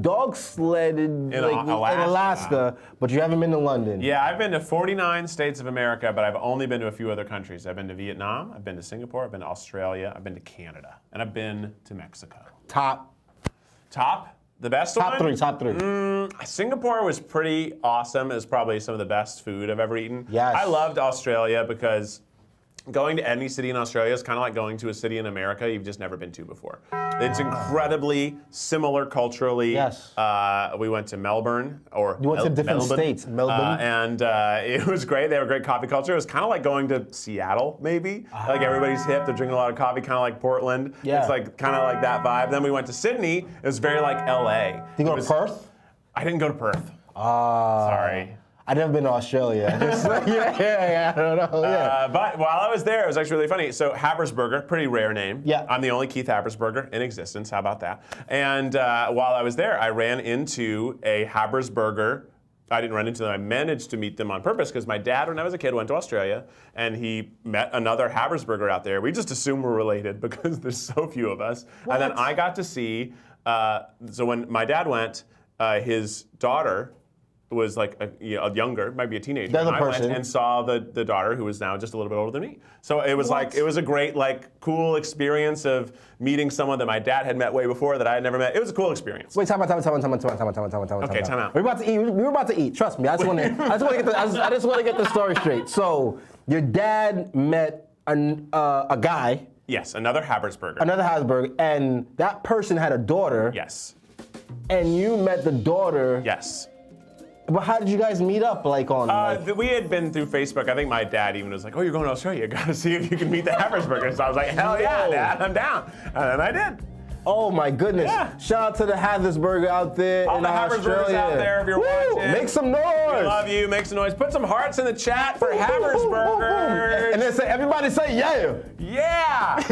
dog sledded In in Alaska, but you haven't been to London. Yeah, I've been to 49 states of America, but I've only been to a few other countries. I've been to Vietnam, I've been to Singapore, I've been to Australia, I've been to Canada, and I've been to Mexico. Top The best one? top three. Singapore was pretty awesome. It was probably some of the best food I've ever eaten. Yes. I loved Australia because going to any city in Australia is kind of like going to a city in America you've just never been to before. It's incredibly similar culturally. Yes. We went to Melbourne, You went to different states, Melbourne. and it was great. They have a great coffee culture. It was kind of like going to Seattle, maybe. Like everybody's hip. They're drinking a lot of coffee, kind of like Portland. Yeah. It's like kind of like that vibe. Then we went to Sydney. It was very like LA. Did you go to Perth? I didn't go to Perth. Sorry. I've never been to Australia. Yeah, I don't know. Yeah. But while I was there, it was actually really funny. So Habersberger, pretty rare name. Yeah. I'm the only Keith Habersberger in existence. How about that? And while I was there, I ran into a Habersberger. I didn't run into them. I managed to meet them on purpose because my dad, when I was a kid, went to Australia and he met another Habersberger out there. We just assume we're related because there's so few of us. And then I got to see, so when my dad went, his daughter was like a younger, maybe a teenager. The other and I person. went and saw the daughter who was now just a little bit older than me. So it was like, it was a great, like, cool experience of meeting someone that my dad had met way before that I had never met. It was a cool experience. Wait, time out. Okay, time out. We were about to eat. Trust me. I just want to get the story straight. So your dad met a guy. Yes, another Habersberger. Another Habsburg, and that person had a daughter. Yes. And you met the daughter. Yes. But how did you guys meet up? Like on? We had been through Facebook. I think my dad even was like, "Oh, you're going to Australia? You got to see if you can meet the Habersberger." So I was like, "Hell yeah, Dad, I'm down," and I did. Oh my goodness. Yeah. Shout out to the Hathersburger out there All in the Haversburgers Australia. out there, if you're Woo! watching. Make some noise. We love you. Make some noise. Put some hearts in the chat for Haversburgers. And then everybody say yeah. Yeah.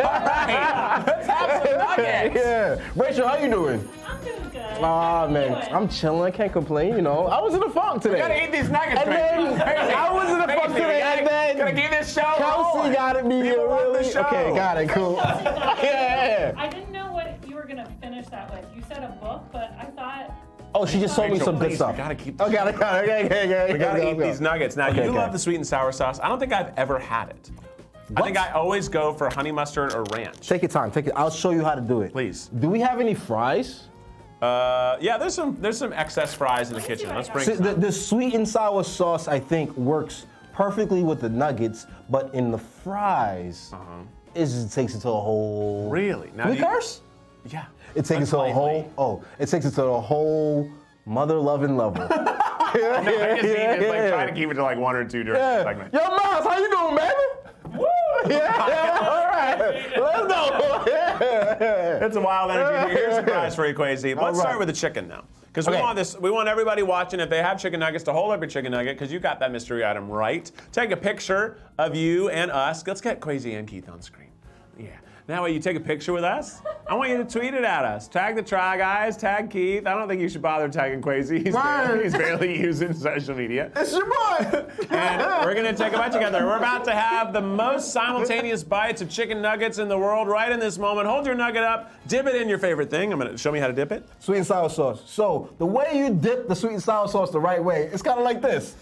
All right. Let's have some nuggets. Yeah. Rachel, how you doing? I'm doing good. Ah man, I'm chilling. I can't complain. You know, I was in a funk today. Gotta eat these nuggets, And then Crazy. I was in a funk Crazy. today, and then Gotta keep this show Kelsey rolling. got at me. People love the Really? show. Okay, got it. Cool. Yeah. I didn't know what you were gonna finish that with. You said a book, but I thought. Oh, she just told me Rachel, some good please, stuff. we gotta keep Oh, got it. Okay. We gotta eat these nuggets. Now, Okay, you okay. love the sweet and sour sauce. I don't think I've ever had it. I What? think I always go for honey mustard or ranch. Take your time. Take it. I'll show you how to do it. Please. Do we have any fries? Yeah, there's some excess fries in the kitchen. Let's bring See, some. the sweet and sour sauce, I think, works perfectly with the nuggets, but in the fries, it just takes it to a whole. Really? Now, Can we do you- curse? Yeah. It takes it to a Politely. whole. Oh, it takes it to a whole mother-loving level. I just eat it, like, try to keep it to like 1 or 2 during the segment. Yo, Miles, how you doing, baby? Woo! Yeah, all right. Let's go. Yeah. It's a wild energy. Here's a prize for you, Kwesi. Let's right. start with the chicken now. Because we Okay. want this. We want everybody watching, if they have chicken nuggets, to hold up your chicken nugget, because you got that mystery item right. Take a picture of you and us. Let's get Kwesi and Keith on screen. Yeah. Now, when you take a picture with us, I want you to tweet it at us. Tag the Try Guys, tag Keith. I don't think you should bother tagging Kwesi. He's barely using social media. It's your boy. And we're gonna take a bite together. We're about to have the most simultaneous bites of chicken nuggets in the world right in this moment. Hold your nugget up, dip it in your favorite thing. Show me how to dip it. Sweet and sour sauce. So the way you dip the sweet and sour sauce the right way, it's kind of like this.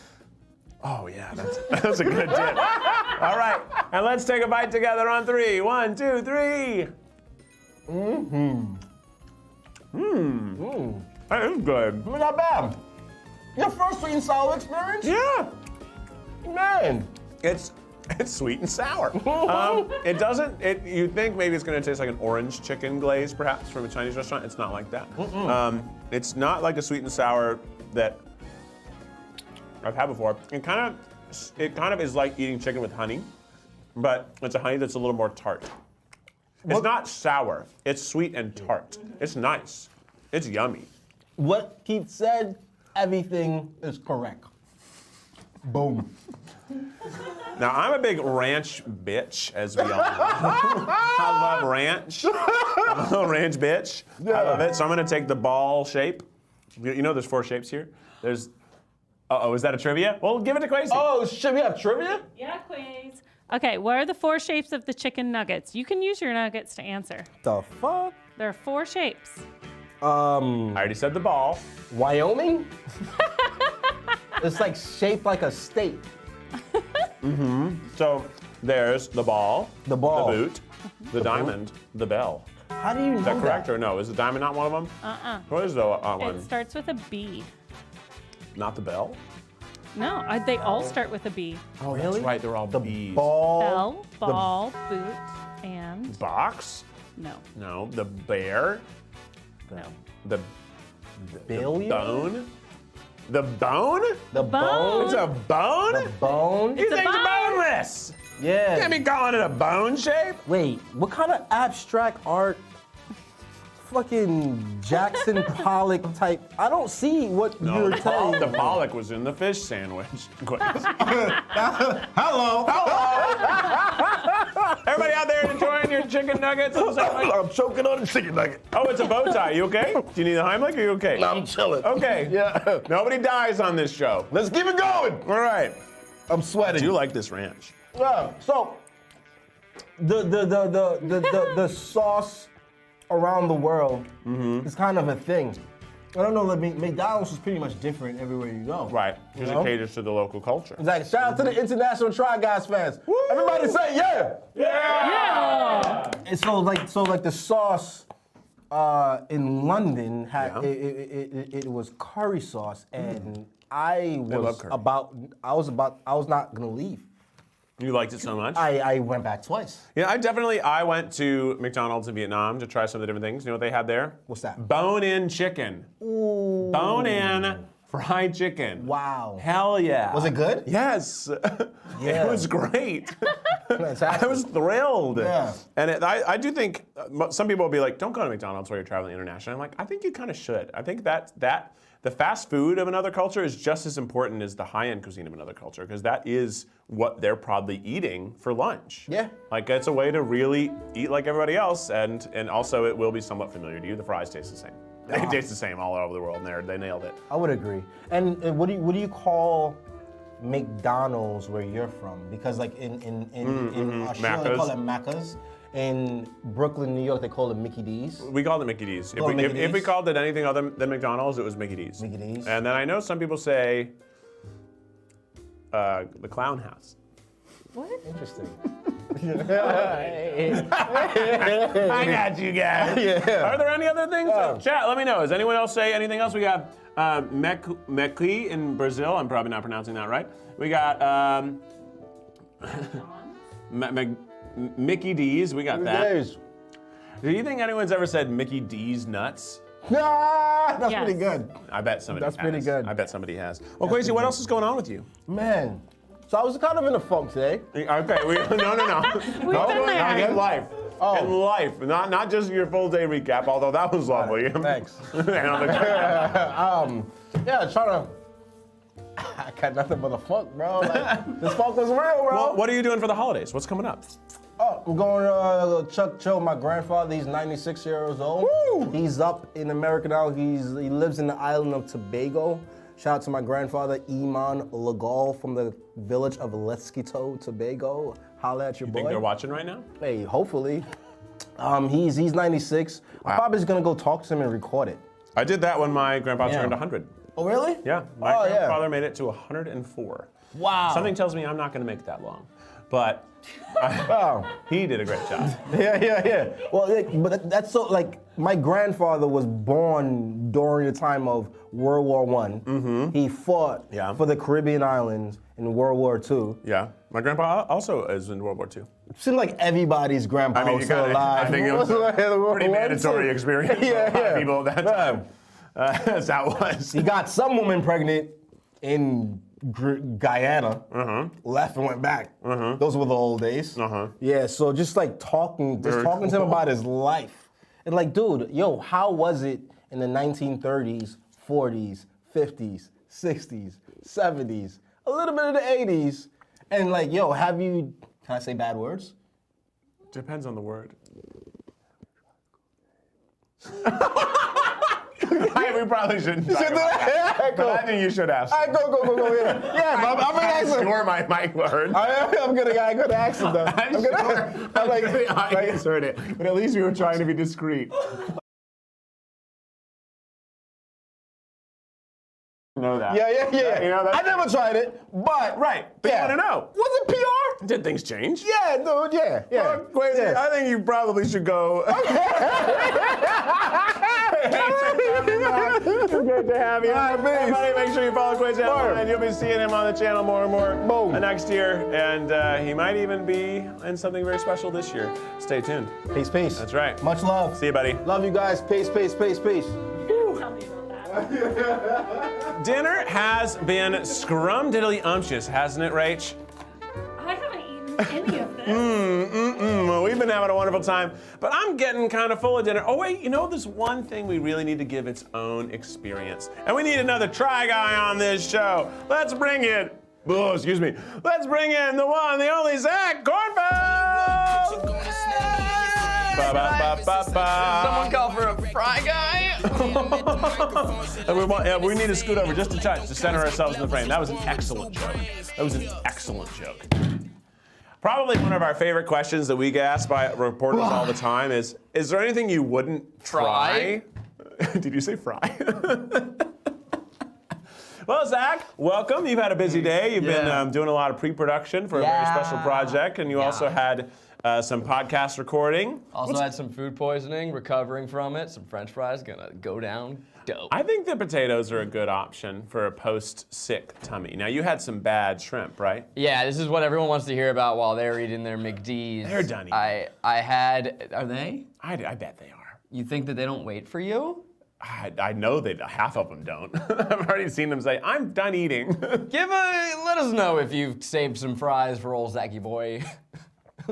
Oh yeah, that's a good dip. All right, and let's take a bite together on 3. 1, 2, 3. That is good. Not bad. Your first sweet and sour experience? Yeah. Man. It's sweet and sour. It doesn't. You think maybe it's going to taste like an orange chicken glaze, perhaps from a Chinese restaurant. It's not like that. It's not like a sweet and sour that I've had before. It kind of is like eating chicken with honey, but it's a honey that's a little more tart. It's not sour. It's sweet and tart. It's nice. It's yummy. What Keith said, everything is correct. Boom. Now, I'm a big ranch bitch, as we all know. I love ranch. I'm a little ranch bitch. I love it. So I'm going to take the ball shape. You know there's 4 shapes here? There's... Uh-oh, is that a trivia? Well, give it to Kwesi. Oh, should we have trivia? Yeah, quiz. Okay, what are the 4 shapes of the chicken nuggets? You can use your nuggets to answer. The fuck? There are 4 shapes. I already said the ball. Wyoming? It's like shaped like a state. So there's the ball, The ball. the boot, the diamond, the bell. How do you know Is that correct or no? Is the diamond not one of them? What is the one? It starts with a B. Not the bell? No, they all start with a B. Oh, Really? that's right. They're all The bees. ball. Bell, ball, boot, and Box? no, No. The bear? no. The Billion? bone? The bone? The bone. It's a bone? The bone. You a think it's bone. boneless? Yeah. You can't be calling it a bone shape? Wait, what kind of abstract art? Fucking Jackson Pollock type. I don't see what you're telling The me. pollock was in the fish sandwich. Hello. Everybody out there enjoying your chicken nuggets? I'm choking on the chicken nugget. Oh, it's a bow tie. You okay? Do you need a Heimlich? Are you okay? I'm chilling. Okay. Yeah. Nobody dies on this show. Let's keep it going. All right. I'm sweating. Do you like this ranch? Yeah. So the sauce around the world is kind of a thing. I don't know. Like McDonald's is pretty much different everywhere you go. Right. Because know? it caters to the local culture. Exactly. Shout out to the International Try Guys fans. Everybody say yeah. Yeah. And so like the sauce in London had it was curry sauce, and I love curry. I was not gonna leave. You liked it so much? I went back twice. Yeah, I went to McDonald's in Vietnam to try some of the different things. You know what they had there? What's that? Bone-in chicken. Ooh. Bone-in fried chicken. Wow. Hell yeah. Was it good? Yes. Yeah. It was great. Fantastic. I was thrilled. Yeah. And I do think some people will be like, don't go to McDonald's while you're traveling internationally. I'm like, I think you kind of should. I think that the fast food of another culture is just as important as the high-end cuisine of another culture, because that is what they're probably eating for lunch. Yeah. Like, it's a way to really eat like everybody else, and also it will be somewhat familiar to you. The fries taste the same. They taste the same all over the world, and they nailed it. I would agree. And what do you call McDonald's where you're from? Because like in Australia they call it Macca's. In Brooklyn, New York, they call it Mickey D's. We called it Mickey D's. Oh, Mickey If we D's? called it anything other than McDonald's, it was Mickey D's. Mickey D's. And then I know some people say the Clown House. What? Interesting. I got you guys. Yeah. Are there any other things? Chat, let me know. Does anyone else say anything else? We got McCluskey in Brazil. I'm probably not pronouncing that right. We got Mickey D's. We got that. Days. Do you think anyone's ever said Mickey D's nuts? That's Yes. pretty good. I bet somebody has. That's pretty good. I bet somebody has. Well, Kwesi, what else is going on with you? Man. So I was kind of in a funk today. Okay, no. We've been there. In life. Oh. In life. Not just your full day recap, although that was lovely. Thanks. Yeah, Yeah, trying to. I got nothing but a funk, bro. Like, this funk was real, bro. well, what are you doing for the holidays? What's coming up? Oh, I'm going to Chuck Chill. My grandfather, he's 96 years old. Woo! He's up in America now. He lives in the island of Tobago. Shout out to my grandfather, Iman Legal from the village of Lesquito, Tobago. Holla at your boy. Think they're watching right now? Hey, hopefully. He's 96. I'm probably just gonna go talk to him and record it. I did that when my grandpa Yeah. turned 100. Oh, really? Yeah, my Oh, yeah. grandfather made it to 104. Wow. Something tells me I'm not going to make it that long, but Wow. he did a great job. Yeah. Well, but that's so, like, my grandfather was born during the time of World War I. Mm-hmm. He fought for the Caribbean islands in World War II. Yeah, my grandpa also is in World War II. It seemed like everybody's grandpa was still alive. I think it was a pretty mandatory experience for a lot of people at that time. That's how it was. He got some woman pregnant in Guyana, left and went back. Those were the old days. Yeah, so just like talking to him about his life. And like, dude, yo, how was it in the 1930s, 40s, 50s, 60s, 70s, a little bit of the 80s? And like, yo, can I say bad words? Depends on the word. We probably shouldn't talk about that, but I think you should ask. All right, go. Yeah, I'm gonna ask him. Sure, my mic heard. I'm gonna ask him though. I just heard it, but at least you were trying to be discreet. Know that. Yeah. You know that? I never tried it, but Right, but you want to know. Was it PR? Did things change? Yeah, dude. Yeah. Well, Kwesi, Yeah. I think you probably should go. It's great to have you. All right, peace. Everybody, make sure you follow Kwesi Word. and you'll be seeing him on the channel more and more Boom. next year, and he might even be in something very special this year. Stay tuned. Peace. That's right. Much love. See you, buddy. Love you guys. Peace. Tell me about that. Dinner has been scrum-diddly-umptious, hasn't it, Rach? I haven't eaten any of this. Well, we've been having a wonderful time, but I'm getting kind of full of dinner. Oh wait, you know, there's one thing we really need to give its own experience, and we need another Try guy on this show. Let's bring in, let's bring in the one, the only Zach Kornfeld. Someone call for a fry guy? And we need to scoot over just a touch to center ourselves in the frame. That was an excellent joke. Probably one of our favorite questions that we get asked by reporters all the time is there anything you wouldn't try? Did you say fry? Well, Zach, welcome. You've had a busy day. You've been doing a lot of pre-production for a very special project, and you also had some podcast recording. Also had some food poisoning, recovering from it. Some French fries, gonna go down dope. I think the potatoes are a good option for a post-sick tummy. Now, you had some bad shrimp, right? Yeah, this is what everyone wants to hear about while they're eating their McD's. They're done eating. I had, are they? I bet they are. You think that they don't wait for you? I know that half of them don't. I've already seen them say, I'm done eating. Let us know if you've saved some fries for old Zachy boy.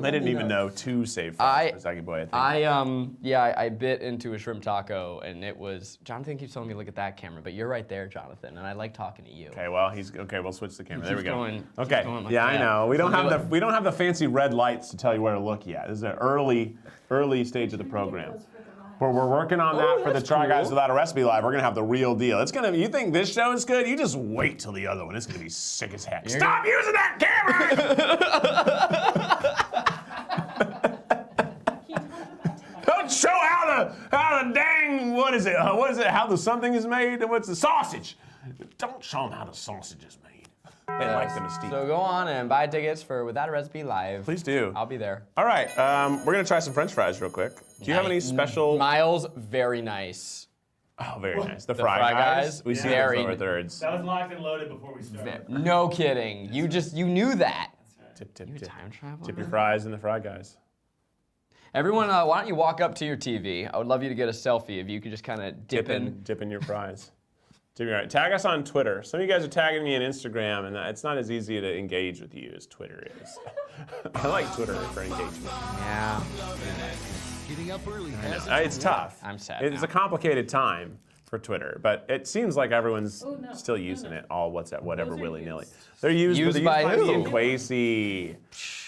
They didn't even know to save fries for Zaki Boy, I think. I bit into a shrimp taco, and it was. Jonathan keeps telling me look at that camera, but you're right there, Jonathan, and I like talking to you. Okay, well, we'll switch the camera. There we go. Okay. I know. We don't have the fancy red lights to tell you where to look yet. This is an early stage of the program. But we're working on that for the Try Guys Without a Recipe Live. We're gonna have the real deal. You think this show is good? You just wait till the other one. It's gonna be sick as heck. Stop using that camera! Don't show how the dang, what is it? How the something is made? What's the sausage? Don't show them how the sausage is made. They like them steep. So go on and buy tickets for Without a Recipe Live. Please do. I'll be there. All right, we're gonna try some French fries real quick. Do you have any special? Miles, very nice. Oh, very nice. The Fry Guys. We see those lower thirds. That was locked and loaded before we started. No kidding. You knew that. Tip. Time travel. Tip your fries in the Fry Guys. Everyone, why don't you walk up to your TV? I would love you to get a selfie if you could just kind of dip in your fries. Right. Tag us on Twitter. Some of you guys are tagging me on Instagram, and it's not as easy to engage with you as Twitter is. I like Twitter for engagement. Yeah. Getting up early. It's tough. I'm sad. It's a complicated time for Twitter, but it seems like everyone's still using it all whatever willy-nilly. They're used by me and Kwesi,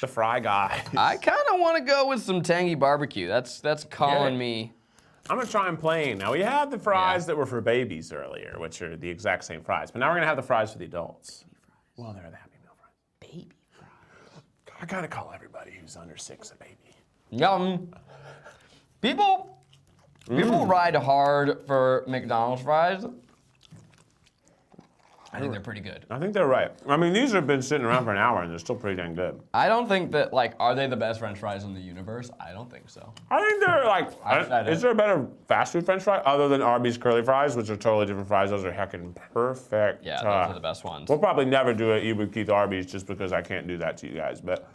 the Fry Guys. I kind of want to go with some tangy barbecue. That's calling me. I'm gonna try them plain. Now we had the fries that were for babies earlier, which are the exact same fries, but now we're gonna have the fries for the adults. Well, they're the Happy Meal fries. Baby fries. I gotta call everybody who's under 6 a baby. Yum. People ride hard for McDonald's fries. I think they're pretty good. I think they're right. I mean, these have been sitting around for an hour and they're still pretty dang good. I don't think that, are they the best French fries in the universe? I don't think so. I think they're is there a better fast food French fry other than Arby's curly fries, which are totally different fries? Those are heckin' perfect. Yeah, those are the best ones. We'll probably never do it Eat with Keith Arby's just because I can't do that to you guys, but.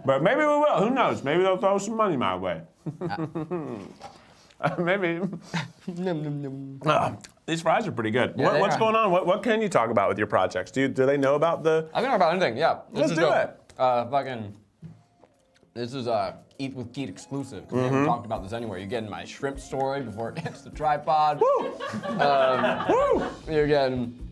But maybe we will. Who knows? Maybe they'll throw some money my way. Maybe. These fries are pretty good. Yeah, What's going on? What can you talk about with your projects? Do they know about the? I can talk about anything. Yeah. Let's do it. This is Eat with Keith exclusive. We haven't talked about this anywhere. You're getting my shrimp story before it hits the tripod. Woo! You're getting.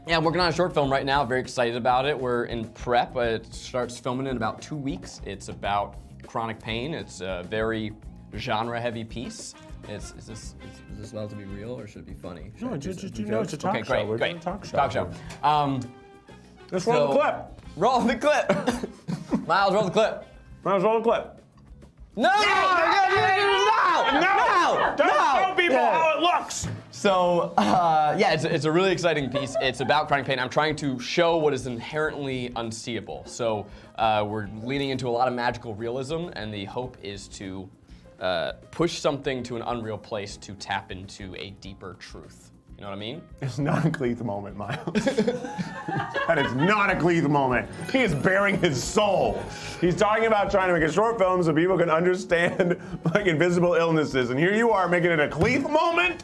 Yeah, I'm working on a short film right now. Very excited about it. We're in prep. It starts filming in about 2 weeks. It's about chronic pain. It's a very genre-heavy piece. Is this allowed to be real or should it be funny? No, it's a talk show. We're doing a talk show. Talk show. Let's roll the clip. Roll the clip. Miles, roll the clip. Miles, roll the clip. No! Don't show people how it looks. So, it's a really exciting piece. It's about chronic pain. I'm trying to show what is inherently unseeable. So, we're leaning into a lot of magical realism, and the hope is to push something to an unreal place to tap into a deeper truth. You know what I mean? It's not a Cleeth moment, Miles. That is not a Cleeth moment. He is bearing his soul. He's talking about trying to make a short film so people can understand invisible illnesses, and here you are making it a Cleeth moment?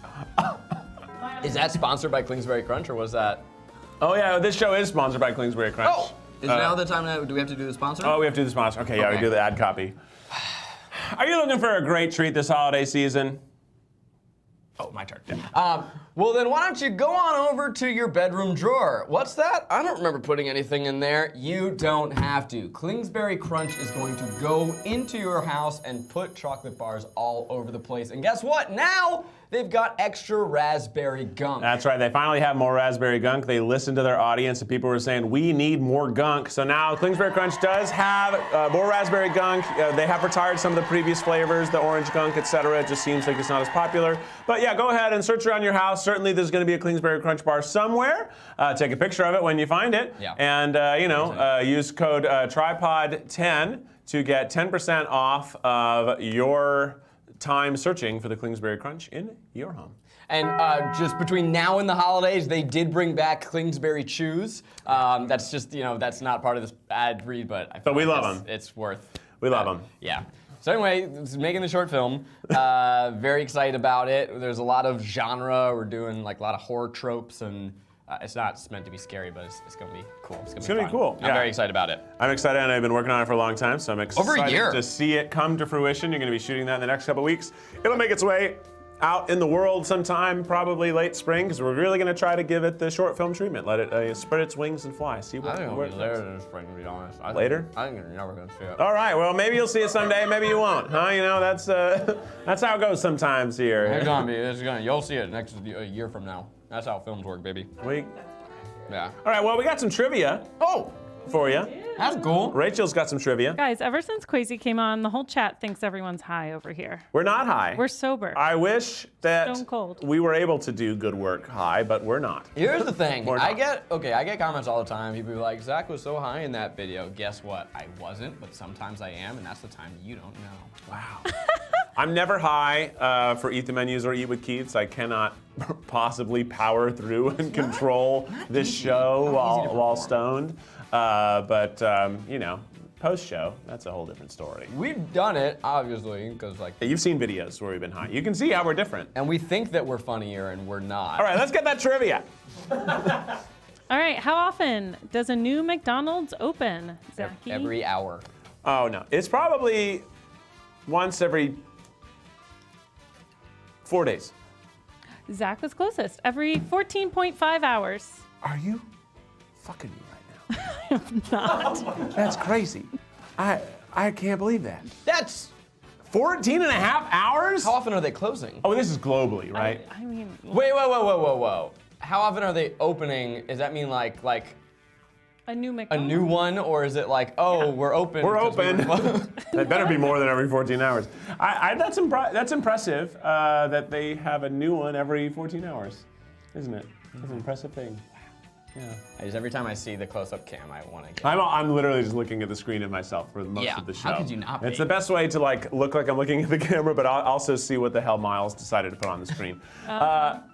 Is that sponsored by Kingsbury Crunch, or was that? Oh yeah, this show is sponsored by Kingsbury Crunch. Oh! Is now the time do we have to do the sponsor? Oh, we have to do the sponsor. Okay, yeah, we do the ad copy. Are you looking for a great treat this holiday season? Oh, my turn. Well, then why don't you go on over to your bedroom drawer? What's that? I don't remember putting anything in there. You don't have to. Kingsbury Crunch is going to go into your house and put chocolate bars all over the place. And guess what? Now they've got extra raspberry gunk. That's right. They finally have more raspberry gunk. They listened to their audience, and people were saying, we need more gunk. So now Kingsbury Crunch does have more raspberry gunk. They have retired some of the previous flavors, the orange gunk, etc. It just seems like it's not as popular. But yeah, go ahead and search around your house. Certainly there's going to be a Kingsbury Crunch bar somewhere. Take a picture of it when you find it. Yeah. And, use code TRIPOD10 to get 10% off of your time searching for the Kingsbury Crunch in your home. And just between now and the holidays, they did bring back Kingsbury Chews. That's just, that's not part of this ad read, but I feel we like love them. It's worth. We love them. Yeah. So anyway, making the short film. Very excited about it. There's a lot of genre. We're doing a lot of horror tropes and It's not meant to be scary, but it's gonna be cool. It's gonna be cool. I'm very excited about it. I'm excited, and I've been working on it for a long time, so I'm excited Over a year. to see it come to fruition. You're gonna be shooting that in the next couple weeks. It'll make its way out in the world sometime, probably late spring, because we're really gonna try to give it the short film treatment. Let it spread its wings and fly. See what. I think it'll where be it later goes. than spring, to be honest. Later? I think you're never gonna see it. All right. Well, maybe you'll see it someday. Maybe you won't. Huh? You know, that's how it goes sometimes here. You'll see it a year from now. That's how films work, baby. Yeah. All right. Well, we got some trivia. For you. That's cool. Rachel's got some trivia. Guys, ever since Kwesi came on, the whole chat thinks everyone's high over here. We're not high. We're sober. I wish that Stone cold. we were able to do good work high, but we're not. Here's the thing. We're I not. get comments all the time. People be like, Zach was so high in that video. Guess what? I wasn't, but sometimes I am, and that's the time you don't know. Wow. I'm never high for Eat the Menus or Eat with Keiths. I cannot possibly power through and control this show while stoned. But you know, post-show, that's a whole different story. We've done it, obviously, because like... You've seen videos where we've been high. You can see how we're different. And we think that we're funnier, and we're not. All right, let's get that trivia. All right, how often does a new McDonald's open, Zachy? Every hour. Oh, no. It's probably once every 4 days. Zach was closest. Every 14.5 hours. Are you fucking me right now? Not. That's crazy. I can't believe that. That's 14 and a half hours? How often are they closing? Oh, this is globally, right? I mean... Wait, whoa. How often are they opening? Does that mean like a new a McDonald's? new one, or is it like, oh, we're open? We're 'cause open. we- That better be more than every 14 hours. That's impressive that they have a new one every 14 hours, isn't it? That's an impressive thing. Yeah. Every time I see the close-up cam, I want to get. I'm literally just looking at the screen of myself for most Yeah, of the show. how could you not be? It's the best way to like look like I'm looking at the camera, but I'll also see what the hell Miles decided to put on the screen.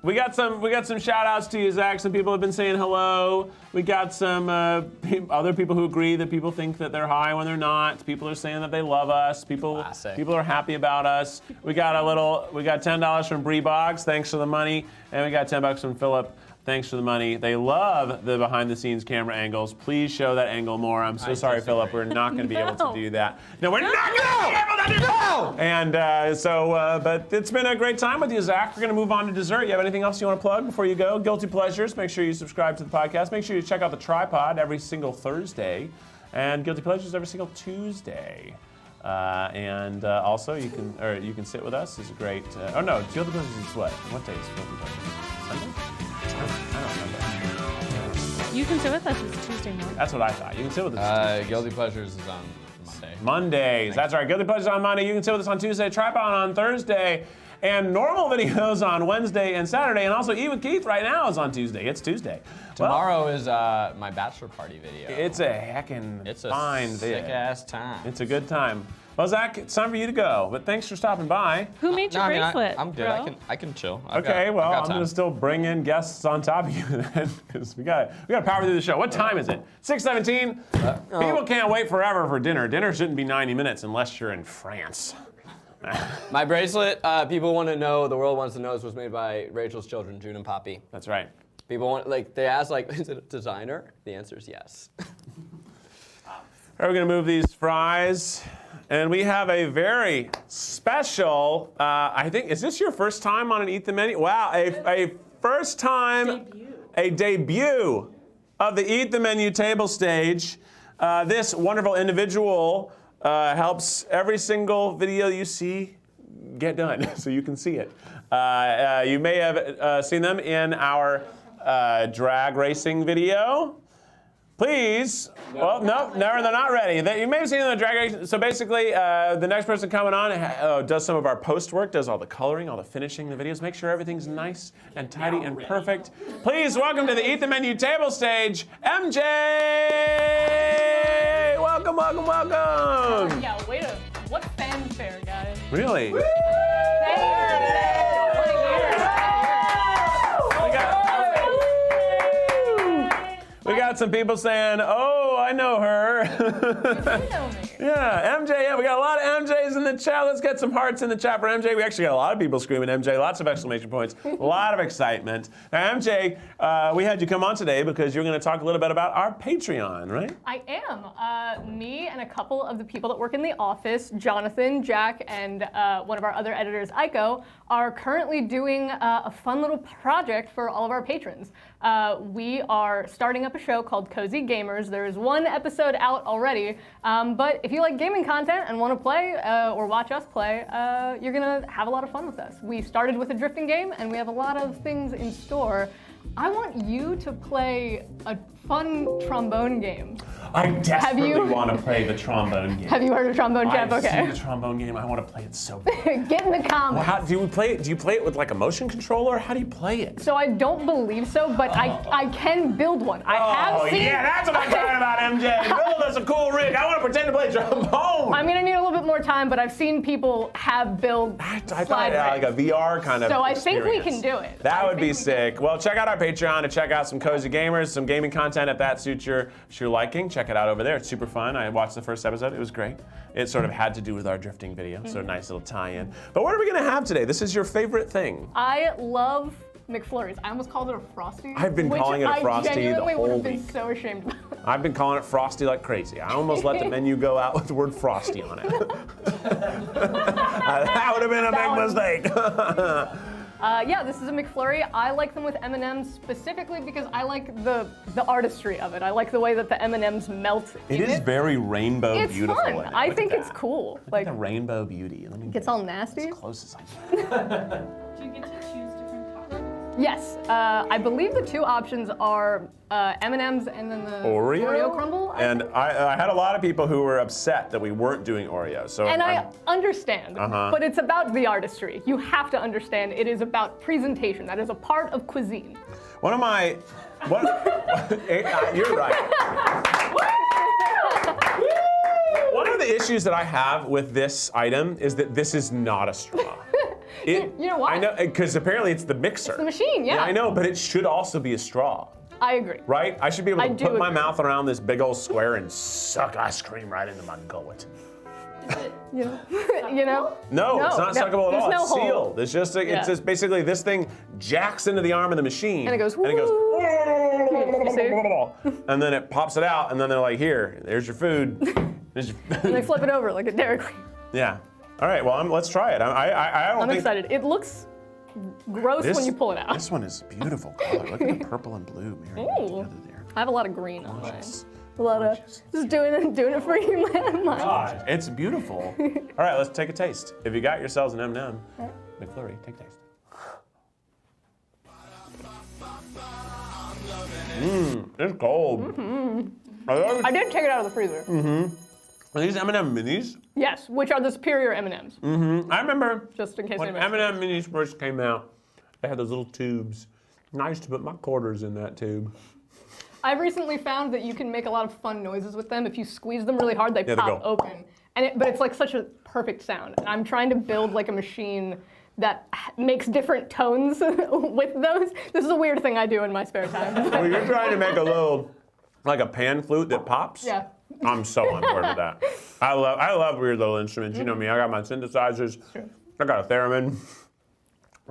We got some shout outs to you, Zach. Some people have been saying hello. We got some other people who agree that people think that they're high when they're not. People are saying that they love us. People are happy about us. We got $10 from Bree Boggs. Thanks for the money. And we got $10 from Philip. Thanks for the money. They love the behind-the-scenes camera angles. Please show that angle more. I'm so sorry, Philip. We're not going to be able to do that. No, we're not going to be able to do that! And but it's been a great time with you, Zach. We're going to move on to dessert. You have anything else you want to plug before you go? Guilty Pleasures. Make sure you subscribe to the podcast. Make sure you check out the Tripod every single Thursday. And Guilty Pleasures every single Tuesday. Also, you can sit with us. It's a great... Guilty Pleasures is what? What day is Guilty Pleasures? Sunday? I don't remember. You can sit with us. It's Tuesday morning. That's what I thought. You can sit with us. Guilty Pleasures is on Monday. Mondays. That's right. Guilty Pleasures on Monday. You can sit with us on Tuesday. Tripod on Thursday. And normal videos on Wednesday and Saturday. And also Eat with Keith right now is on Tuesday. It's Tuesday. Tomorrow is my bachelor party video. It's a heckin' fine video. Sick-ass time. It's a good time. Well, Zach, it's time for you to go. But thanks for stopping by. Who made your bracelet? I'm good. Bro? I can chill. I'm gonna still bring in guests on top of you then, because we got to power through the show. What time is it? 6:17. People can't wait forever for dinner. Dinner shouldn't be 90 minutes unless you're in France. My bracelet, people want to know, the world wants to know, this was made by Rachel's children, June and Poppy. That's right. People want, they ask, is it a designer? The answer is yes. All right, we're gonna move these fries. And we have a very special, I think, is this your first time on an Eat the Menu? Wow, a first time, a debut of the Eat the Menu table stage. This wonderful individual helps every single video you see get done, so you can see it. You may have seen them in our drag racing video. Please. Well, no, they're not ready. You may have seen them in the drag race. So basically, the next person coming on does some of our post work, does all the coloring, all the finishing, the videos, make sure everything's nice and tidy and perfect. Please welcome to the Eat the Menu table stage, MJ! Welcome. Yeah, what fanfare, guys. Really? We got some people saying, oh, I know her. You know me. Yeah, MJ, yeah, we got a lot of MJs in the chat. Let's get some hearts in the chat for MJ. We actually got a lot of people screaming MJ, lots of exclamation points, a lot of excitement. Now, MJ, we had you come on today because you're going to talk a little bit about our Patreon, right? I am. Me and a couple of the people that work in the office, Jonathan, Jack, and one of our other editors, Aiko, are currently doing a fun little project for all of our patrons. We are starting up a show called Cozy Gamers. There is one episode out already, but if you like gaming content and want to play or watch us play, you're going to have a lot of fun with us. We started with a drifting game, and we have a lot of things in store. I want you to play a fun trombone game. I desperately want to play the trombone game. Have you heard of Trombone Champ? I've Okay. seen the trombone game. I want to play it so bad. Get in the comments. Well, how do you play it? Do you play it with like a motion controller? How do you play it? So I don't believe so, but I can build one. I have seen. Yeah, that's what I'm talking about, MJ. Build us a cool rig. I want to pretend to play trombone. I'm gonna need a little bit more time, but I've seen people have built I thought slide like a rigs. VR kind of So I think we experience. can do it. That I would be think we can. sick. Well, check out our Patreon to check out some Cozy Gamers, some gaming content if that suits your liking. Check it out over there. It's super fun. I watched the first episode. It was great. It sort of had to do with our drifting video, so a nice little tie-in. But what are we going to have today? This is your favorite thing. I love McFlurries. I almost called it a Frosty. I've been calling it a Frosty the I genuinely would whole have been week. so ashamed about it. I've been calling it Frosty like crazy. I almost let the menu go out with the word Frosty on it. That would have been a big mistake. Yeah, this is a McFlurry. I like them with M&Ms specifically because I like the artistry of it. I like the way that the M&Ms melt It in is it. very rainbow It's beautiful. fun. in it. I Look think at it's that. cool. Look Like, at the rainbow beauty. Let me gets all nasty. as close as I can. Do you get to choose different toppings? Yes, I believe the two options are M&Ms and then the Oreo crumble. I And think. I had a lot of people who were upset that we weren't doing Oreo. So And I'm- I understand, but it's about the artistry. You have to understand it is about presentation. That is a part of cuisine. one of my you're right. One of the issues that I have with this item is that this is not a straw. You know why? I know, because apparently it's the mixer. The machine, yeah. I know, but it should also be a straw, I agree. right? I should be able I to do put my agree. mouth around this big old square and suck ice cream right into my gullet. You know? You know? No, it's not suckable at there's all. no It's hole. sealed. It's just, Yeah. it's just basically this thing jacks into the arm of the machine. And it goes, And it goes. You see? And then it pops it out, and then they're like, "Here, there's your food." There's your And they flip it over like a Dairy Queen. Yeah. All right. Well, let's try it. I don't I'm think excited. It looks gross when you pull it out. This one is beautiful color. Look at the purple and blue marrying Ooh. together there. I have a lot of green on mine. Gorgeous. A lot of just doing it for you, man. God, it's beautiful. All right, let's take a taste. If you got yourselves an M&M, McFlurry, take a taste. It's cold. I did take it out of the freezer. Are these M&M minis? Yes, which are the superior M&Ms. I remember Just in case when anybody. M&M minis first came out, they had those little tubes. And I used to put my quarters in that tube. I've recently found that you can make a lot of fun noises with them. If you squeeze them really hard, they they pop go. open. But it's like such a perfect sound. And I'm trying to build like a machine that makes different tones with those. This is a weird thing I do in my spare time. Well, you're trying to make a little, like a pan flute that pops? Yeah. I'm so on board with that. I love weird little instruments. You know me, I got my synthesizers. I got a theremin.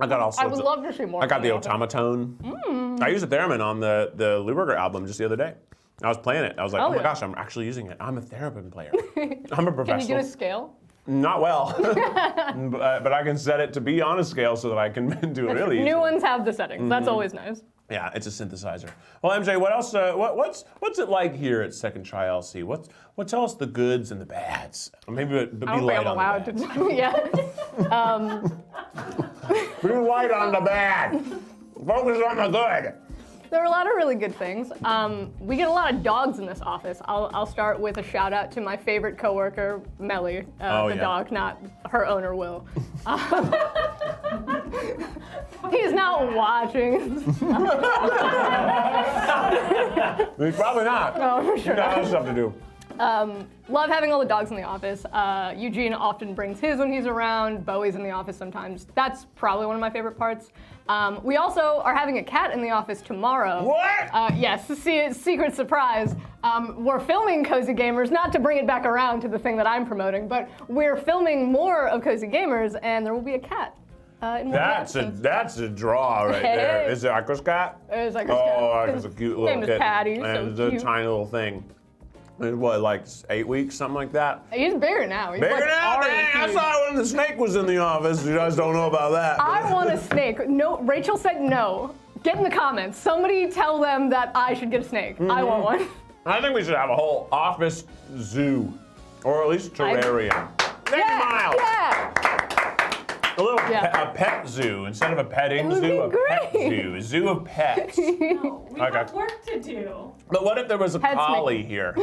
I got all sorts I would love to see more. I got the of that. automaton. I used a theremin on the Lewberger album just the other day. I was playing it. I was like, oh my yeah. gosh, I'm actually using it. I'm a theremin player. I'm a professional. Can you get a scale? Not well, but I can set it to be on a scale so that I can do it really easily. New ones have the settings. That's always nice. Yeah, it's a synthesizer. Well, MJ, what else? What's it like here at Second Try LC? Tell us the goods and the bads. Or maybe be I don't light think I'm on allowed the bad. to. Yeah. Be light on the bad. Focus on the good. There are a lot of really good things. We get a lot of dogs in this office. I'll start with a shout out to my favorite coworker, Melly, the dog, not her owner, Will. He's not watching. He's probably not. No, for sure He's got not. other stuff to do. Love having all the dogs in the office. Eugene often brings his when he's around. Bowie's in the office sometimes. That's probably one of my favorite parts. We also are having a cat in the office tomorrow. What? Yes, secret surprise. We're filming Cozy Gamers, not to bring it back around to the thing that I'm promoting, but we're filming more of Cozy Gamers, and there will be a cat. That's a draw right there. Is it Aiko's cat? It's Aiko's cat. Oh, it's a cute little Name is kitten. Patty, And so it's a cute. tiny little thing. It's what, like 8 weeks, something like that? He's bigger now. He's Bigger like now? already Dang, I huge. saw it when the snake was in the office. You guys don't know about that. I want a snake. No, Rachel said no. Get in the comments. Somebody tell them that I should get a snake. I want one. I think we should have a whole office zoo, or at least terrarium. Thank you, Miles. Yeah. A little a pet zoo instead of a petting would zoo. be A pet great. zoo, a zoo of pets. No, we Okay. have work to do. But what if there was a Pets make- collie here?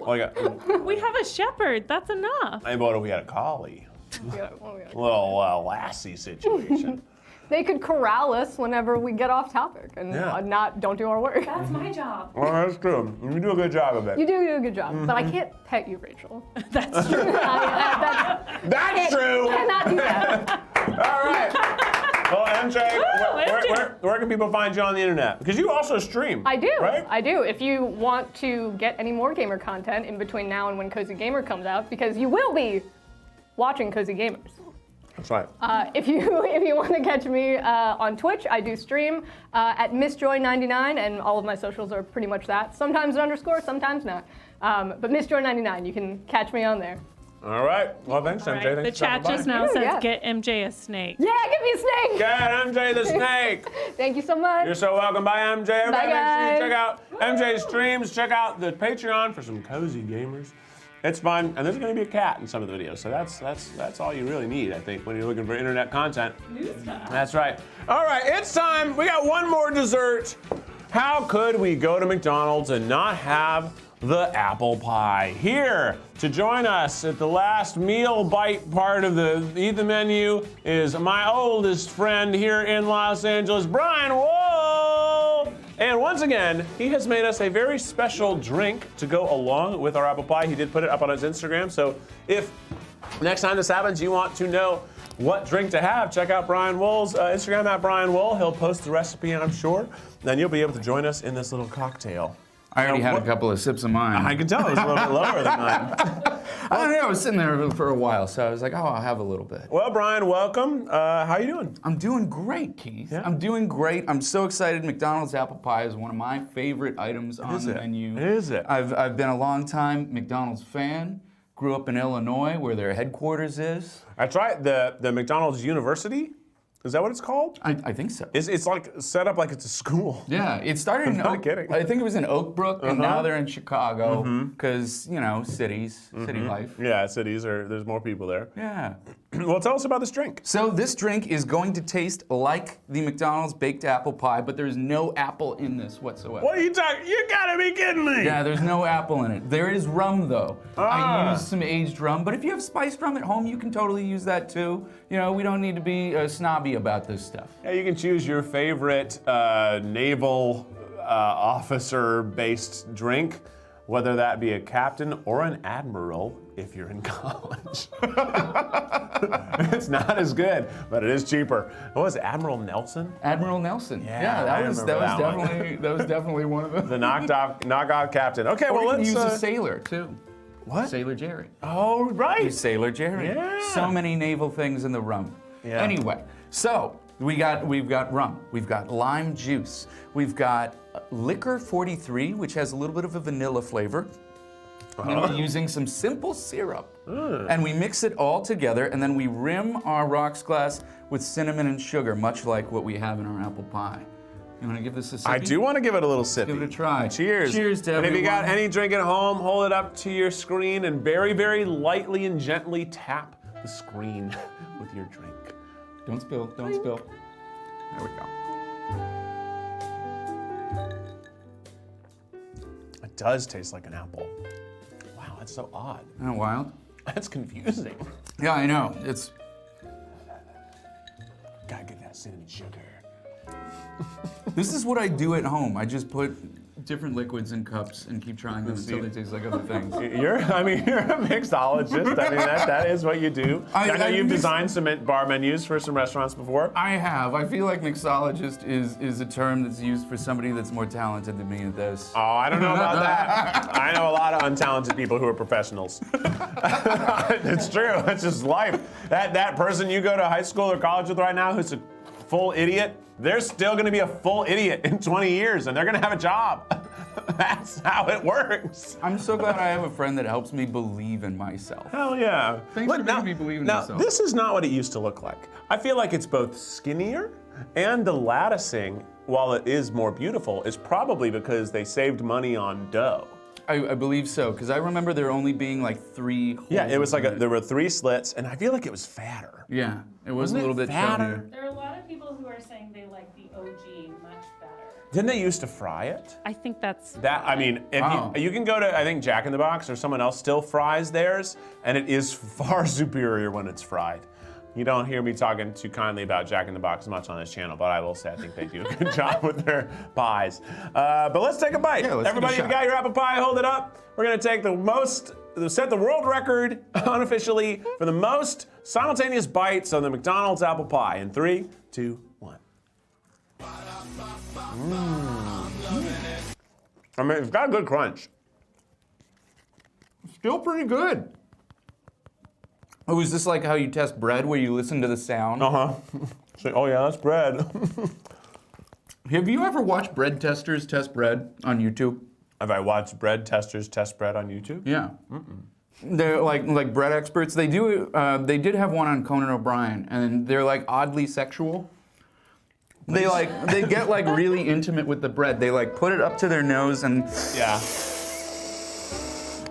Like We have a shepherd. That's enough. what if we had a collie? Yeah, A little lassie situation. they could corral us whenever we get off topic and Yeah. don't do our work. That's my job. Well, that's true. You do a good job of it. You do a good job, but I can't pet you, Rachel. That's true. That's true. Cannot do that. All right. Well, MJ, where can people find you on the internet? Because you also stream. I do. Right? I do. If you want to get any more gamer content in between now and when Cozy Gamer comes out, because you will be watching Cozy Gamers. That's right. If you want to catch me on Twitch, I do stream at MissJoy99, and all of my socials are pretty much that. Sometimes an underscore, sometimes not. But MissJoy99, you can catch me on there. All right. Well, thanks, All MJ. right. Thanks The for chat stopping just by. now Ooh, says yeah. get MJ a snake. Yeah, give me a snake. Get MJ the snake. Thank you so much. You're so welcome. Bye, MJ. Everybody, Bye, make sure you guys. check out MJ's streams. Check out the Patreon for some Cozy Gamers. It's fun, and there's going to be a cat in some of the videos, so that's all you really need, I think, when you're looking for internet content. New stuff. That's right. All right, it's time. We got one more dessert. How could we go to McDonald's and not have the apple pie? Here to join us at the last meal bite part of the Eat the Menu is my oldest friend here in Los Angeles, Brian Wool. And once again, he has made us a very special drink to go along with our apple pie. He did put it up on his Instagram, so if next time this happens, you want to know what drink to have, check out Brian Wool's Instagram at Brian Wool. He'll post the recipe, and I'm sure then you'll be able to join us in this little cocktail. I already had a couple of sips of mine. I can tell it was a little bit lower than mine. I don't know. I was sitting there for a while, so I was like, oh, I'll have a little bit. Well, Brian, welcome. How you doing? I'm doing great, Keith. Yeah? I'm doing great. I'm so excited. McDonald's apple pie is one of my favorite items on the menu. Is it? I've been a long time McDonald's fan. Grew up in Illinois, where their headquarters is. That's right. The McDonald's University. Is that what it's called? I think so. It's like set up like it's a school. Yeah, it started in I'm not Oak, kidding. I think it was in Oak Brook, and now they're in Chicago because you know cities, city life. Yeah, cities there's more people there. Yeah. Well, tell us about this drink. So this drink is going to taste like the McDonald's baked apple pie, but there's no apple in this whatsoever. What are you talking? You gotta be kidding me! Yeah, there's no apple in it. There is rum though. Ah. I used some aged rum, but if you have spiced rum at home, you can totally use that too. You know, we don't need to be snobby about this stuff. Yeah, you can choose your favorite naval officer-based drink, whether that be a captain or an admiral if you're in college. It's not as good, but it is cheaper. What was it, Admiral Nelson? Admiral Nelson. Yeah, I that was remember that one. definitely one of them. The knockout captain. Okay, Or well you can let's use a sailor too. What? Sailor Jerry. Oh, right. Sailor Jerry. Yeah. So many naval things in the rum. Yeah. Anyway, so we've got rum, we've got lime juice, we've got liquor 43, which has a little bit of a vanilla flavor. And then we're using some simple syrup. And we mix it all together, and then we rim our rocks glass with cinnamon and sugar, much like what we have in our apple pie. You want to give this a sip? I do want to give it a little sip. Give it a try. Cheers. Cheers to And if you got everyone. any drink at home, hold it up to your screen and very, very lightly and gently tap the screen with your drink. Don't spill, don't spill. There we go. It does taste like an apple. Wow, that's so odd. Isn't that wild? That's confusing. Yeah, I know. It's Gotta get that cinnamon sugar. This is what I do at home. I just put different liquids in cups and keep trying them until they taste like other things. You're a mixologist. I mean, that is what you do. I know you've designed some bar menus for some restaurants before. I have. I feel like mixologist is a term that's used for somebody that's more talented than me at this. Oh, I don't know about that. I know a lot of untalented people who are professionals. It's true. It's just life. That person you go to high school or college with right now who's a full idiot, they're still going to be a full idiot in 20 years, and they're going to have a job. That's how it works. I'm so glad I have a friend that helps me believe in myself. Hell yeah. Thanks for making me believe in myself. Now, this is not what it used to look like. I feel like it's both skinnier, and the latticing, while it is more beautiful, is probably because they saved money on dough. I believe so, because I remember there only being like 3 holes. Yeah, it was like there were 3 slits, and I feel like it was fatter. Yeah, it was a little bit fatter. There are a lot of people who are saying they like the OG much better. Didn't they used to fry it? I think that's I mean, if you can go to, I think, Jack in the Box or someone else still fries theirs, and it is far superior when it's fried. You don't hear me talking too kindly about Jack in the Box much on this channel, but I will say I think they do a good job with their pies. But let's take a bite. Yeah, let's Everybody, take a if you got your apple pie, hold it up. We're gonna take set the world record unofficially for the most simultaneous bites on the McDonald's apple pie in 3, 2, 1. I mean, it's got a good crunch. Still pretty good. Oh, is this like how you test bread, where you listen to the sound? Say, oh yeah, that's bread. Have you ever watched bread testers test bread on YouTube? Have I watched bread testers test bread on YouTube? Yeah. They're like bread experts. They do. They did have one on Conan O'Brien, and they're like oddly sexual. They get like really intimate with the bread. They like put it up to their nose and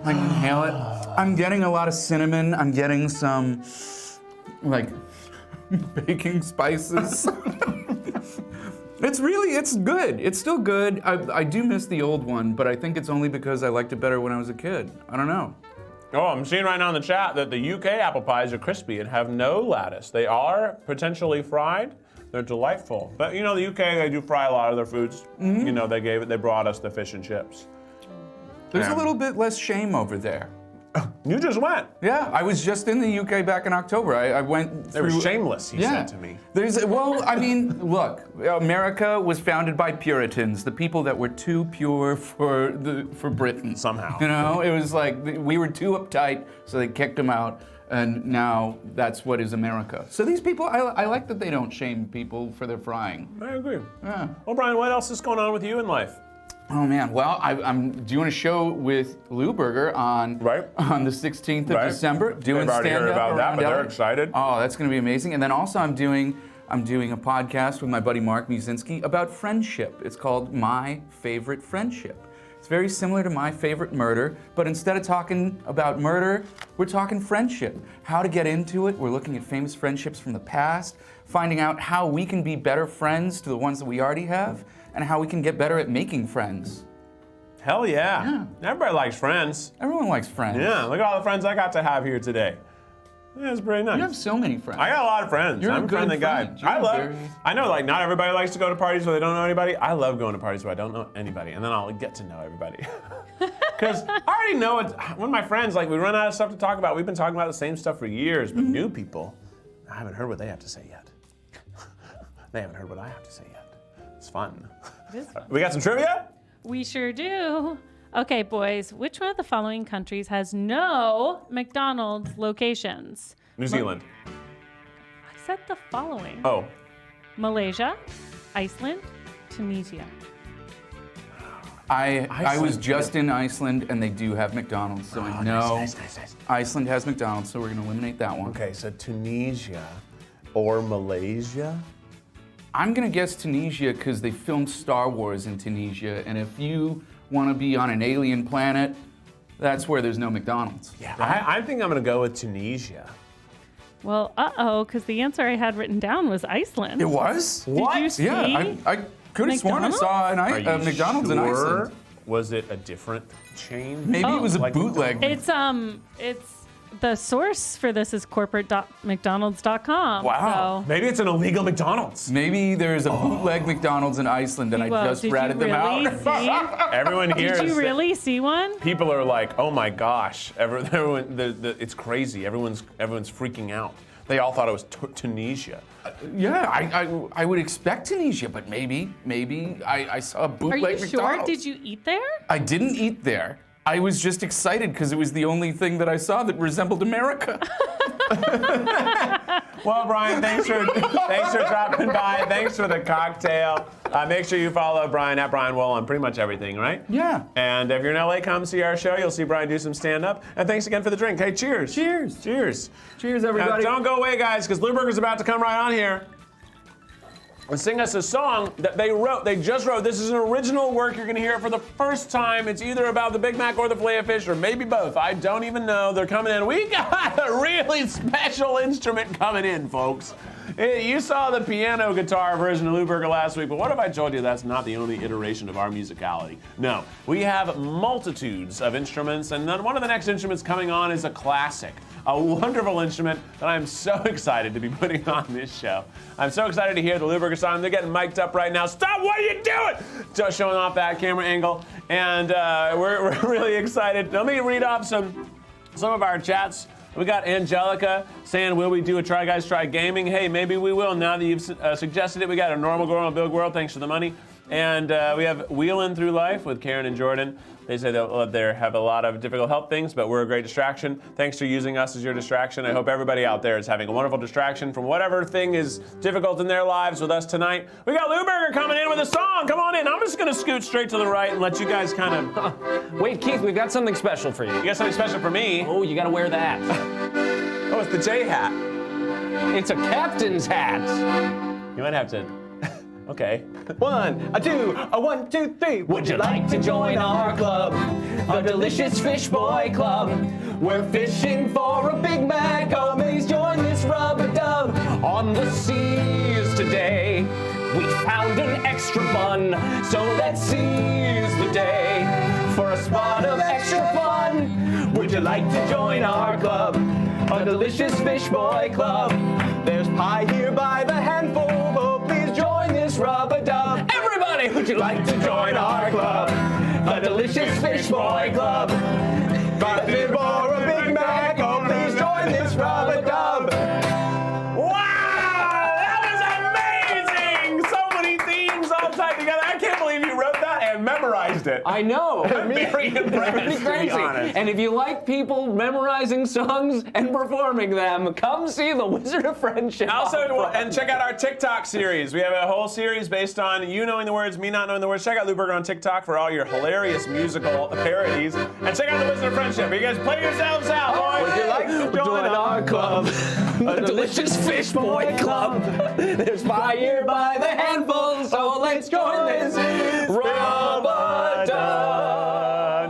like inhale it. I'm getting a lot of cinnamon. I'm getting some like baking spices. It's good. It's still good. I do miss the old one, but I think it's only because I liked it better when I was a kid. I don't know. Oh, I'm seeing right now in the chat that the UK apple pies are crispy and have no lattice. They are potentially fried. They're delightful. But you know, the UK, they do fry a lot of their foods. You know, they brought us the fish and chips. There's a little bit less shame over there. You just went. Yeah, I was just in the UK back in October. I went through... They were shameless, he said to me. I mean, look, America was founded by Puritans, the people that were too pure for Britain. Somehow. You know, it was like, we were too uptight, so they kicked them out, and now that's what is America. So these people, I like that they don't shame people for their frying. I agree. Yeah. Well, Brian, what else is going on with you in life? Oh man, well, I'm doing a show with Lewberger on the 16th of December. Doing They've already heard about that, but they're excited. Oh, that's going to be amazing. And then also I'm doing a podcast with my buddy Mark Musinski about friendship. It's called My Favorite Friendship. It's very similar to My Favorite Murder, but instead of talking about murder, we're talking friendship. How to get into it. We're looking at famous friendships from the past, finding out how we can be better friends to the ones that we already have, and how we can get better at making friends. Hell yeah. Everybody likes friends. Everyone likes friends. Yeah, look at all the friends I got to have here today. Yeah, it's pretty nice. You have so many friends. I got a lot of friends. You're I'm a friendly guy. I know, like, not everybody likes to go to parties where they don't know anybody. I love going to parties where I don't know anybody, and then I'll get to know everybody. Because I already know it. One of my friends, like, we run out of stuff to talk about. We've been talking about the same stuff for years, but new people, I haven't heard what they have to say yet. They haven't heard what I have to say yet. It's fun. It is fun. We got some trivia? We sure do. Okay, boys, which one of the following countries has no McDonald's locations? New Zealand. I said the following. Oh. Malaysia, Iceland, Tunisia. I was just in Iceland, and they do have McDonald's, so I know nice. Iceland has McDonald's, so we're going to eliminate that one. Okay, so Tunisia or Malaysia? I'm going to guess Tunisia because they filmed Star Wars in Tunisia, and if you want to be on an alien planet, that's where there's no McDonald's. Yeah, I think I'm going to go with Tunisia. Well, because the answer I had written down was Iceland. It was? Did you see? Yeah, I could have sworn I saw a McDonald's in Iceland. Was it a different chain? Maybe it was a bootleg. It's the source for this is corporate.mcdonalds.com. Wow. So. Maybe it's an illegal McDonald's. Maybe there's a bootleg McDonald's in Iceland and I Whoa, just did ratted you them really out. see? Everyone here Did you is- really see one? People are like, oh my gosh, everyone, it's crazy. Everyone's freaking out. They all thought it was Tunisia. Yeah, I would expect Tunisia, but maybe I saw a Are bootleg you sure? McDonald's. Did you eat there? I didn't eat there. I was just excited because it was the only thing that I saw that resembled America. Well, Brian, thanks for dropping by. Thanks for the cocktail. Make sure you follow Brian at Brian Wool on pretty much everything, right? Yeah. And if you're in LA, come see our show. You'll see Brian do some stand-up. And thanks again for the drink. Hey, cheers. Cheers. Cheers. Cheers, everybody. Now, don't go away, guys, because Lewberger's about to come right on here and sing us a song that they wrote. They just wrote. This is an original work. You're going to hear it for the first time. It's either about the Big Mac or the Filet-O-Fish, or maybe both. I don't even know. They're coming in. We got a really special instrument coming in, folks. You saw the piano guitar version of Lewberger last week, but what if I told you that's not the only iteration of our musicality? No, we have multitudes of instruments, and then one of the next instruments coming on is a classic, a wonderful instrument that I'm so excited to be putting on this show. I'm so excited to hear the Lewberger song. They're getting mic'd up right now. Stop, what are you doing? Just showing off that camera angle, and we're really excited. Let me read off some of our chats. We got Angelica saying, will we do a Try Guys Try Gaming? Hey, maybe we will now that you've suggested it. We got a Normal Girl in a Big World, thanks for the money. And we have Wheelin' Through Life with Karen and Jordan. They say that they have a lot of difficult health things, but we're a great distraction. Thanks for using us as your distraction. I hope everybody out there is having a wonderful distraction from whatever thing is difficult in their lives with us tonight. We got Lewberger coming in with a song. Come on in. I'm just going to scoot straight to the right and let you guys kind of... Wait, Keith, we've got something special for you. You got something special for me? Oh, you gotta wear that. Oh, it's the J hat. It's a captain's hat. You might have to... Okay. 1, 2, 1, 2, 3. Would you like to join our club? A delicious fish boy club. We're fishing for a Big Mac. Oh, please join this rub-a-dub. On the seas today, we found an extra bun. So let's seize the day for a spot of extra fun. Would you like to join our club? A delicious fish boy club. There's pie here by the handful. Oh, please join this rub-a-dub. Everybody, would you like to join our club? A delicious fish boy club. Got it for a Big Mac. Oh, please join this rub-a-dub. Wow! That was amazing! So many themes all tied together. I can't believe you wrote that and memorized it. I know. I'm very impressed, Pretty to be crazy. honest. And if you like people memorizing songs and performing them, come see the Wizard of Friendship. Also, and check out our TikTok series. We have a whole series based on you knowing the words, me not knowing the words. Check out Lewberger on TikTok for all your hilarious musical parodies. And check out the Wizard of Friendship. You guys play yourselves out, boys. Would you like to join our club? A delicious fish boy club. There's pie here by the handful, so let's join this rub-a-dub.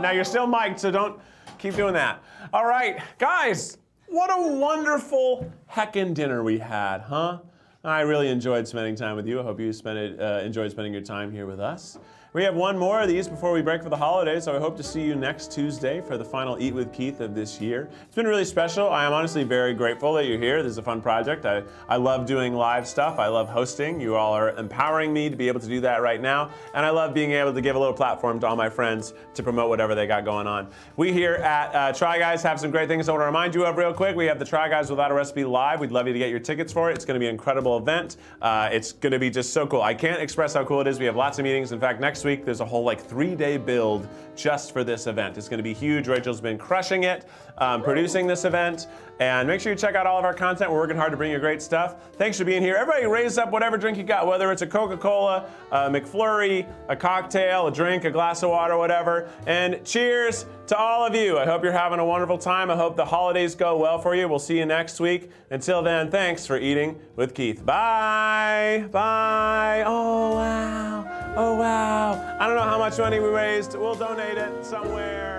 Now you're still mic'd, so don't keep doing that. All right, guys, what a wonderful heckin' dinner we had, huh? I really enjoyed spending time with you. I hope you enjoyed spending your time here with us. We have one more of these before we break for the holidays, so I hope to see you next Tuesday for the final Eat with Keith of this year. It's been really special. I am honestly very grateful that you're here. This is a fun project. I love doing live stuff. I love hosting. You all are empowering me to be able to do that right now, and I love being able to give a little platform to all my friends to promote whatever they got going on. We here at Try Guys have some great things I want to remind you of real quick. We have the Try Guys Without a Recipe live. We'd love you to get your tickets for it. It's going to be an incredible event. It's going to be just so cool. I can't express how cool it is. We have lots of meetings. In fact, next week there's a whole 3-day build just for this event. It's going to be huge. Rachel's been crushing it, producing this event. And make sure you check out all of our content. We're working hard to bring you great stuff. Thanks for being here. Everybody raise up whatever drink you got, whether it's a Coca-Cola, a McFlurry, a cocktail, a drink, a glass of water, whatever. And cheers to all of you. I hope you're having a wonderful time. I hope the holidays go well for you. We'll see you next week. Until then, thanks for eating with Keith. Bye. Bye. Oh, wow. Oh, wow. I don't know how much money we raised. We'll donate it somewhere.